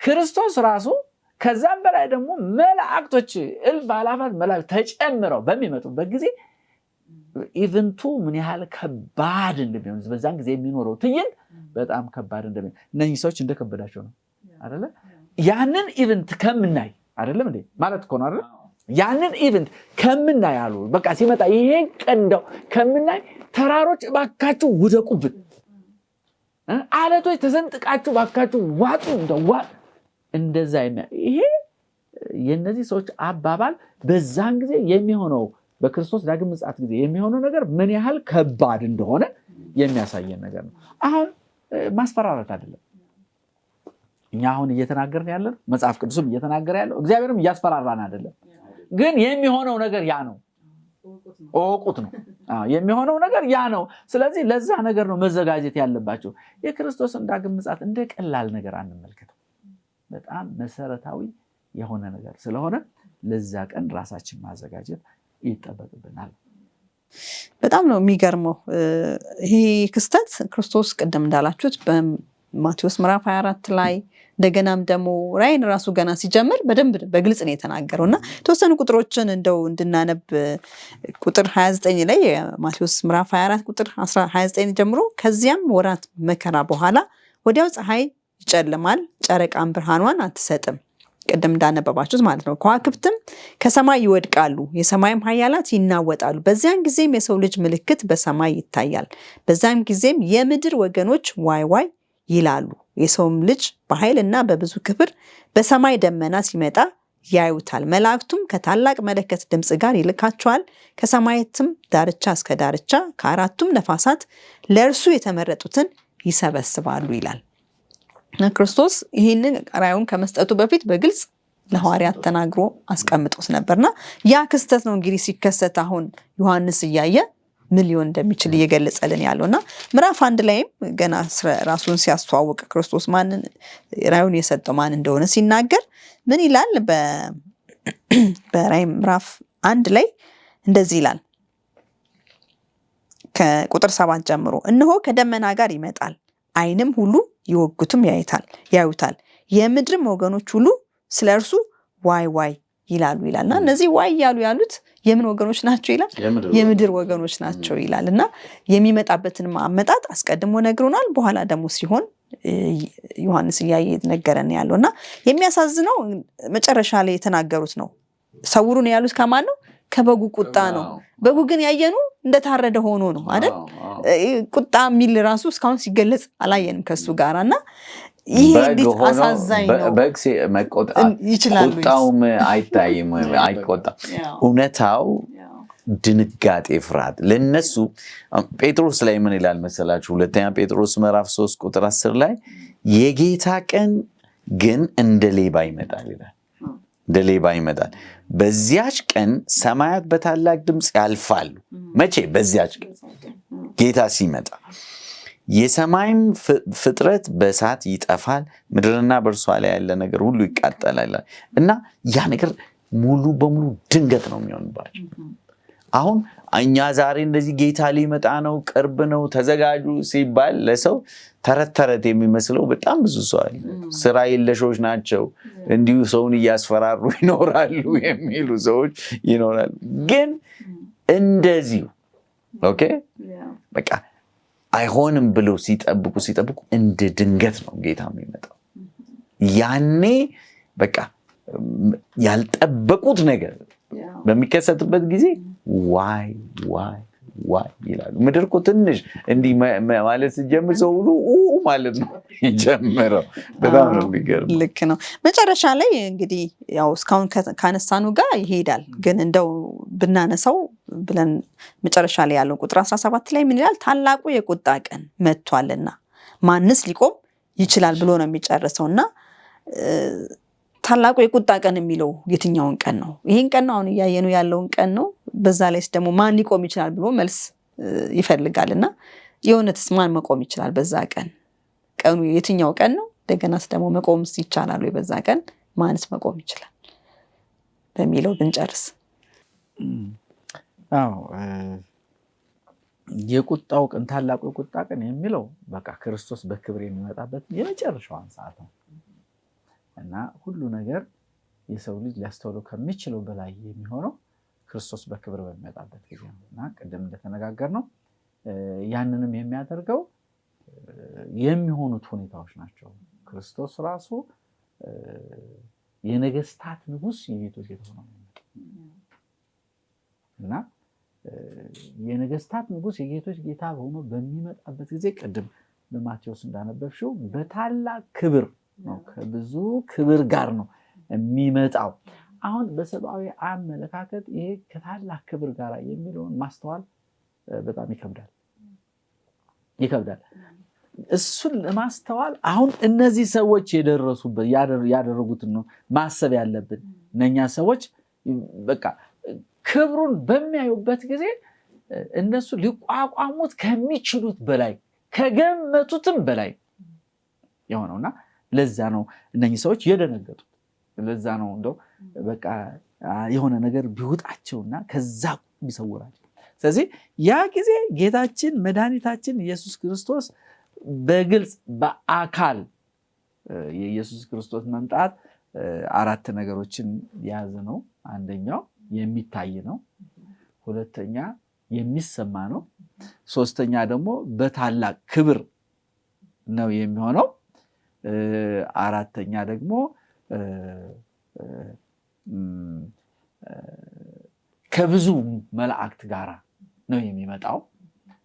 ክርስቶስ ራሱ ከዛም በላይ ደግሞ መላእክቶች እልፍ አእላፋት መላእክት ተጨምረው በሚመጡበት ጊዜ ኢቨንቱ ምን ያህል ከባድ እንደሚሆን በዛን ጊዜ የሚኖረው ትዕይንት በጣም ከባድ እንደሚሆን እነዚህ ሰዎች እንደከበዳቸው ነው አይደለ? ያንን ኢቨንት ከምናይ አይደለም እንዴ ማለት እኮ ነው አይደል? ያንን ኢቨንት ከምናይ አሉ በቃ ሲመጣ ይሄ ቀንደው ከምናይ ተራሮች ባካችሁ ውደቁብን፣ አለቶች ተሰንጥቃችሁ ባካችሁ ዋጡ እንደዋጥ እንደዛ ይሄ የነዚህ ሰዎች አባባል በዛን ጊዜ የሚሆነው በክርስቶስ ዳግም ምጽአት ጊዜ የሚሆነው ነገር ምን ያህል ከባድ እንደሆነ የሚያሳየን ነገር ነው። አሁን ማስፈራራት አይደለም። እኛ አሁን እየተናገርን ያለን መጽሐፍ ቅዱስም እየተናገረ ያለው እግዚአብሔርም እያስፈራራን አይደለም። ግን የሚሆነው ነገር ያ ነው። ኦቁት ነው የሚሆነው ነገር ያ ነው። ስለዚህ ለዛ ነገር ነው መዘጋጀት ያለባቸው። የክርስቶስን ዳግም ምጽአት እንደ ቀላል ነገር አንመልከተው። በጣም መሰረታዊ የሆነ ነገር ስለሆነ ለዛ ቀን ራሳችን ማዘጋጀት ይጠበቅብናል። በጣም ነው የሚገርመው ይሄ ክስተት። ክርስቶስ ቅድም እንዳላችሁት በማቴዎስ ምዕራፍ 24 ላይ እንደገናም ደግሞ ራእይን ራሱ ገና ሲጀምር በደንብ በግልጽ ነው የተናገረው እና የተወሰኑ ቁጥሮችን እንደው እንድናነብ ቁጥር 29 ላይ የማቴዎስ ምዕራፍ 24 ቁጥር 29 ጀምሮ ከዚያም ወራት መከራ በኋላ ወዲያው ፀሐይ ይጨልማል፣ ጨረቃም ብርሃኗን አትሰጥም፣ ቅድም እንዳነበባችሁት ማለት ነው። ከዋክብትም ከሰማይ ይወድቃሉ፣ የሰማይም ኃያላት ይናወጣሉ። በዚያን ጊዜም የሰው ልጅ ምልክት በሰማይ ይታያል። በዛም ጊዜም የምድር ወገኖች ዋይ ዋይ ይላሉ። የሰውም ልጅ በኃይልና በብዙ ክብር በሰማይ ደመና ሲመጣ ያዩታል። መላእክቱም ከታላቅ መለከት ድምፅ ጋር ይልካቸዋል። ከሰማያትም ዳርቻ እስከ ዳርቻ ከአራቱም ነፋሳት ለእርሱ የተመረጡትን ይሰበስባሉ ይላል። ክርስቶስ ይህንን ራእዩን ከመስጠቱ በፊት በግልጽ ለሐዋርያት ተናግሮ አስቀምጦት ነበርና ያ ክስተት ነው እንግዲህ ሲከሰት አሁን ዮሐንስ እያየ ምን ሊሆን እንደሚችል እየገለጸልን ያለውና ምዕራፍ 1 ላይም ገና ራሱን ሲያስተዋውቅ ክርስቶስ ማንን ራእዩን የሰጠው ማን እንደሆነ ሲናገር ምን ይላል? በራእይ ምዕራፍ 1 ላይ እንደዚህ ይላል ከቁጥር 7 ጀምሮ እነሆ ከደመና ጋር ይመጣል፣ ዓይንም ሁሉ ይወጉትም ያዩታል፣ የምድርም ወገኖች ሁሉ ስለ እርሱ ዋይ ዋይ ይላሉ ይላልና እነዚህ ዋይ ያሉት የምን ወገኖች ናቸው ይላል? የምድር ወገኖች ናቸው ይላል። እና የሚመጣበትን አመጣጥ አስቀድሞ ነግሮናል። በኋላ ደግሞ ሲሆን ዮሐንስ እያየ ነገረን ያለውና የሚያሳዝነው መጨረሻ ላይ የተናገሩት ነው። ሰውሩን ያሉት ከማን ነው? ከበጉ ቁጣ ነው። በጉ ግን ያየኑ እንደታረደ ሆኖ ነው አይደል? ቁጣ የሚል ራሱ እስካሁን ሲገለጽ አላየንም ከሱ ጋራና ይሄ እንዴት አሳዛኝ ነው። በግ መቆጣት ይችላል፣ ቁጣውም አይታይም፣ አይቆጣም። እውነታው ድንጋጤ፣ ፍርሃት ለነሱ። ጴጥሮስ ላይ ምን ይላል መሰላችሁ? ሁለተኛ ጴጥሮስ ምዕራፍ 3 ቁጥር 10 ላይ የጌታ ቀን ግን እንደ ሌባ ይመጣል ይላል። እንደ ሌባ ይመጣል። በዚያች ቀን ሰማያት በታላቅ ድምፅ ያልፋሉ። መቼ? በዚያች ቀን ጌታ ሲመጣ የሰማይም ፍጥረት በእሳት ይጠፋል፣ ምድርና በእርሷ ላይ ያለ ነገር ሁሉ ይቃጠላል እና ያ ነገር ሙሉ በሙሉ ድንገት ነው የሚሆንባቸው። አሁን እኛ ዛሬ እንደዚህ ጌታ ሊመጣ ነው፣ ቅርብ ነው፣ ተዘጋጁ ሲባል ለሰው ተረት ተረት የሚመስለው በጣም ብዙ ሰው አለ። ስራ የለሾች ናቸው፣ እንዲሁ ሰውን እያስፈራሩ ይኖራሉ የሚሉ ሰዎች ይኖራሉ። ግን እንደዚሁ ኦኬ በቃ አይሆንም ብለው ሲጠብቁ እንደ ድንገት ነው ጌታ የሚመጣው። ያኔ በቃ ያልጠበቁት ነገር በሚከሰትበት ጊዜ ዋይ ዋይ ዋይ ይላሉ። ምድር እኮ ትንሽ እንዲህ ማለት ሲጀምር ሰው ሁሉ ማለት ነው ይጀምረው። በጣም ነው የሚገርም። ልክ ነው። መጨረሻ ላይ እንግዲህ ያው እስካሁን ካነሳኑ ጋር ይሄዳል። ግን እንደው ብናነሳው ብለን መጨረሻ ላይ ያለው ቁጥር 17 ላይ ምን ይላል? ታላቁ የቁጣ ቀን መጥቷልና ማንስ ሊቆም ይችላል ብሎ ነው የሚጨርሰውና ታላቁ የቁጣ ቀን የሚለው የትኛውን ቀን ነው? ይሄን ቀን ነው አሁን እያየነው ያለውን ቀን ነው። በዛ ላይስ ደግሞ ማን ሊቆም ይችላል ብሎ መልስ ይፈልጋልና የእውነትስ ማን መቆም ይችላል በዛ ቀን? ቀኑ የትኛው ቀን ነው? እንደገናስ ደግሞ መቆምስ ይቻላል ወይ በዛ ቀን? ማንስ መቆም ይችላል በሚለው ብንጨርስ። የቁጣው ቀን ታላቁ የቁጣ ቀን የሚለው በቃ ክርስቶስ በክብር የሚመጣበት የመጨረሻዋን ሰዓት ነው እና ሁሉ ነገር የሰው ልጅ ሊያስተውለው ከሚችለው በላይ የሚሆነው ክርስቶስ በክብር በሚመጣበት ጊዜ ነው እና ቅድም እንደተነጋገርነው ያንንም የሚያደርገው የሚሆኑት ሁኔታዎች ናቸው። ክርስቶስ ራሱ የነገስታት ንጉስ የጌቶች ጌታ ሆኖ እና የነገስታት ንጉስ የጌቶች ጌታ ሆኖ በሚመጣበት ጊዜ ቅድም በማቴዎስ እንዳነበብሽው በታላቅ ክብር ነው፣ ከብዙ ክብር ጋር ነው የሚመጣው። አሁን በሰብአዊ አመለካከት ይሄ ከታላቅ ክብር ጋር የሚለውን ማስተዋል በጣም ይከብዳል። እሱን ለማስተዋል አሁን እነዚህ ሰዎች የደረሱበት ያደረጉትን ነው ማሰብ ያለብን። እነኛ ሰዎች በቃ ክብሩን በሚያዩበት ጊዜ እነሱ ሊቋቋሙት ከሚችሉት በላይ ከገመቱትም በላይ የሆነውና ለዛ ነው እነኚህ ሰዎች የደነገጡት። ለዛ ነው እንደው በቃ የሆነ ነገር ቢውጣቸውና ከዛ ቢሰውራቸው። ስለዚህ ያ ጊዜ ጌታችን መድኃኒታችን ኢየሱስ ክርስቶስ በግልጽ በአካል የኢየሱስ ክርስቶስ መምጣት አራት ነገሮችን የያዘ ነው። አንደኛው የሚታይ ነው፣ ሁለተኛ የሚሰማ ነው፣ ሶስተኛ ደግሞ በታላቅ ክብር ነው የሚሆነው፣ አራተኛ ደግሞ ከብዙ መላእክት ጋር ነው የሚመጣው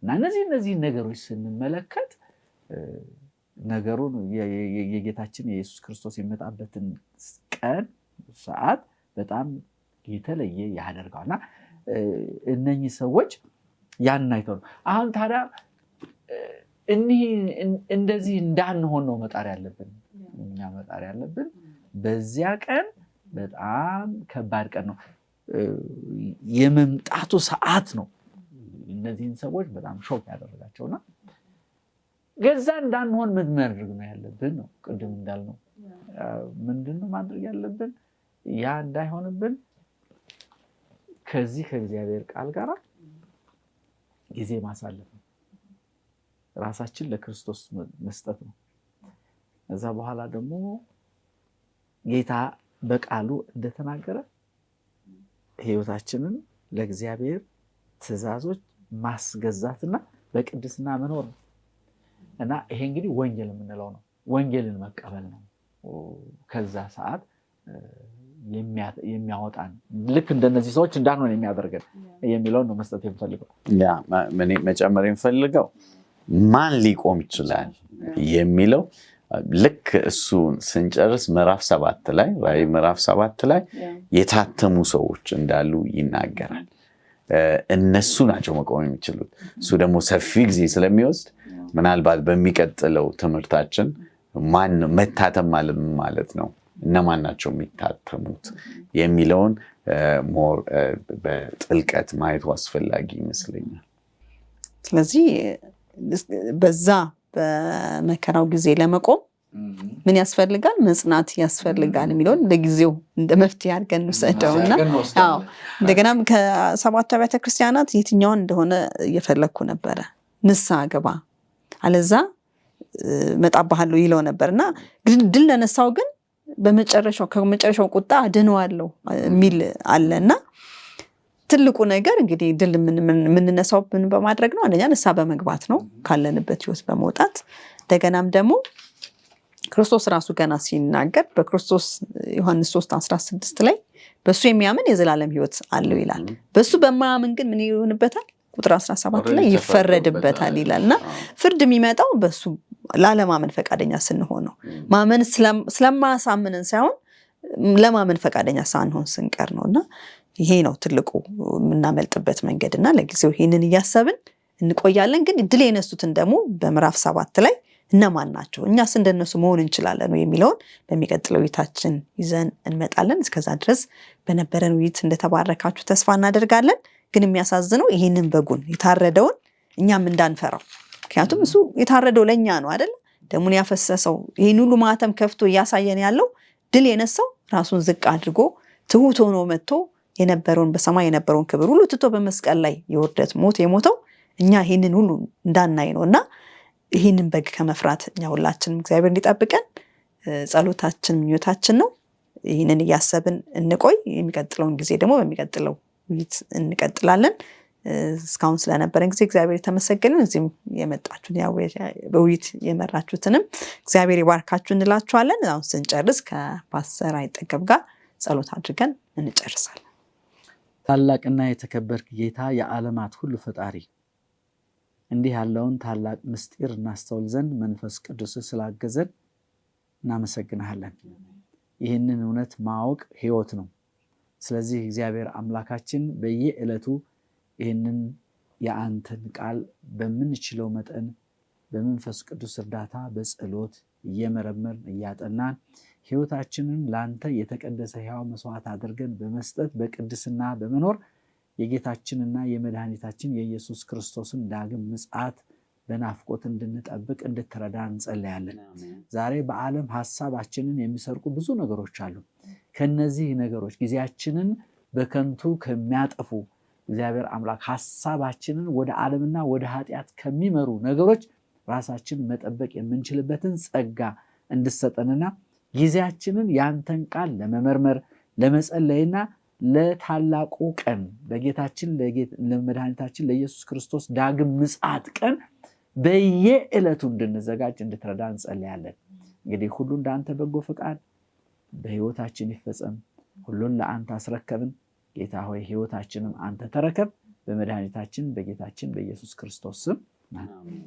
እና እነዚህ ነገሮች ስንመለከት ነገሩን የጌታችን የኢየሱስ ክርስቶስ የሚመጣበትን ቀን ሰዓት በጣም የተለየ ያደርጋልና እነኚህ ሰዎች ያን አይተው ነው። አሁን ታዲያ እንደዚህ እንዳንሆን ነው መጣር ያለብን። እኛ መጣር ያለብን በዚያ ቀን በጣም ከባድ ቀን ነው፣ የመምጣቱ ሰዓት ነው እነዚህን ሰዎች በጣም ሾክ ያደረጋቸውና ገዛ እንዳንሆን ምን ማድረግ ነው ያለብን ነው። ቅድም እንዳልነው ምንድነው ማድረግ ያለብን? ያ እንዳይሆንብን ከዚህ ከእግዚአብሔር ቃል ጋር ጊዜ ማሳለፍ ነው። ራሳችን ለክርስቶስ መስጠት ነው። ከዛ በኋላ ደግሞ ጌታ በቃሉ እንደተናገረ ህይወታችንን ለእግዚአብሔር ትእዛዞች ማስገዛትና በቅድስና መኖር ነው። እና ይሄ እንግዲህ ወንጌል የምንለው ነው። ወንጌልን መቀበል ነው ከዛ ሰዓት የሚያወጣን ልክ እንደነዚህ ሰዎች እንዳንሆን የሚያደርገን የሚለውን ነው መስጠት የምፈልገው። ያ መጨመር የምፈልገው ማን ሊቆም ይችላል የሚለው ልክ እሱን ስንጨርስ ምዕራፍ 7 ላይ ራዕይ ምዕራፍ 7 ላይ የታተሙ ሰዎች እንዳሉ ይናገራል። እነሱ ናቸው መቆም የሚችሉት። እሱ ደግሞ ሰፊ ጊዜ ስለሚወስድ ምናልባት በሚቀጥለው ትምህርታችን ማን መታተም ማለት ነው፣ እነማን ናቸው የሚታተሙት የሚለውን ሞር በጥልቀት ማየቱ አስፈላጊ ይመስለኛል። ስለዚህ በዛ በመከራው ጊዜ ለመቆም ምን ያስፈልጋል? መጽናት ያስፈልጋል የሚለውን ለጊዜው እንደ መፍትሄ አድርገን እንወስደውና እንደገናም ከ7 አብያተ ክርስቲያናት የትኛውን እንደሆነ እየፈለኩ ነበረ። ንስሐ ግባ አለዛ መጣባሃለሁ ይለው ነበርና ድል ለነሳው ግን ከመጨረሻው ቁጣ አድነዋለሁ የሚል አለና ትልቁ ነገር እንግዲህ ድል የምንነሳው ምን በማድረግ ነው? አንደኛ ንስሐ በመግባት ነው፣ ካለንበት ህይወት በመውጣት እንደገናም ደግሞ ክርስቶስ ራሱ ገና ሲናገር በክርስቶስ ዮሐንስ 3:16 ላይ በሱ የሚያምን የዘላለም ህይወት አለው ይላል። በሱ በማያምን ግን ምን ይሆንበታል? ቁጥር 17 ላይ ይፈረድበታል ይላልና ፍርድ የሚመጣው በሱ ላለማመን ፈቃደኛ ስንሆን ነው። ማመን ስለማያሳምነን ሳይሆን ለማመን ፈቃደኛ ሳንሆን ስንቀር ነውና ይሄ ነው ትልቁ የምናመልጥበት መንገድና ለጊዜው ይሄንን እያሰብን እንቆያለን። ግን ድል የነሱትን ደግሞ በምዕራፍ 7 ላይ እነማን ናቸው? እኛስ እንደነሱ መሆን እንችላለን የሚለውን በሚቀጥለው ውይይታችን ይዘን እንመጣለን። እስከዛ ድረስ በነበረን ውይይት እንደተባረካችሁ ተስፋ እናደርጋለን። ግን የሚያሳዝነው ይሄንን በጉን የታረደውን እኛም እንዳንፈራው፣ ምክንያቱም እሱ የታረደው ለኛ ነው አይደል? ደሙን ያፈሰሰው ይሄን ሁሉ ማህተም ከፍቶ እያሳየን ያለው ድል የነሳው ራሱን ዝቅ አድርጎ ትሁት ሆኖ መጥቶ የነበረውን በሰማይ የነበረውን ክብር ሁሉ ትቶ በመስቀል ላይ የውርደት ሞት የሞተው እኛ ይሄንን ሁሉ እንዳናይ ነውና ይሄንን በግ ከመፍራት እኛ ሁላችንም እግዚአብሔር እንዲጠብቀን ጸሎታችን ምኞታችን ነው። ይሄንን እያሰብን እንቆይ። የሚቀጥለውን ጊዜ ደግሞ በሚቀጥለው ውይይት እንቀጥላለን። እስካሁን ስለነበረን ጊዜ እግዚአብሔር የተመሰገነ። እዚህም የመጣችሁን በውይይት የመራችሁትንም እግዚአብሔር ይባርካችሁ እንላችኋለን። አሁን ስንጨርስ ከፓስተር አይጠገብ ጋር ጸሎት አድርገን እንጨርሳለን። ታላቅና የተከበርክ ጌታ፣ የዓለማት ሁሉ ፈጣሪ፣ እንዲህ ያለውን ታላቅ ምስጢር እናስተውል ዘንድ መንፈስ ቅዱስ ስላገዘን እናመሰግናለን። ይህንን እውነት ማወቅ ሕይወት ነው። ስለዚህ እግዚአብሔር አምላካችን በየዕለቱ ይህንን የአንተን ቃል በምንችለው መጠን በመንፈስ ቅዱስ እርዳታ በጸሎት እየመረመርን እያጠናን ሕይወታችንን ለአንተ የተቀደሰ ሕያው መስዋዕት አድርገን በመስጠት በቅድስና በመኖር የጌታችንና የመድኃኒታችን የኢየሱስ ክርስቶስን ዳግም ምጽአት በናፍቆት እንድንጠብቅ እንድትረዳ እንጸልያለን። ዛሬ በዓለም ሐሳባችንን የሚሰርቁ ብዙ ነገሮች አሉ። ከነዚህ ነገሮች ጊዜያችንን በከንቱ ከሚያጠፉ እግዚአብሔር አምላክ ሐሳባችንን ወደ ዓለምና ወደ ኃጢአት ከሚመሩ ነገሮች ራሳችንን መጠበቅ የምንችልበትን ጸጋ እንድሰጠንና ጊዜያችንን ያንተን ቃል ለመመርመር ለመጸለይና ለታላቁ ቀን በጌታችን ለመድኃኒታችን ለኢየሱስ ክርስቶስ ዳግም ምጽአት ቀን በየዕለቱ እንድንዘጋጅ እንድትረዳ እንጸልያለን። እንግዲህ ሁሉ እንዳንተ በጎ ፈቃድ በሕይወታችን ይፈጸም። ሁሉን ለአንተ አስረከብን። ጌታ ሆይ ሕይወታችንም አንተ ተረከብ። በመድኃኒታችን በጌታችን በኢየሱስ ክርስቶስ ስም አሜን።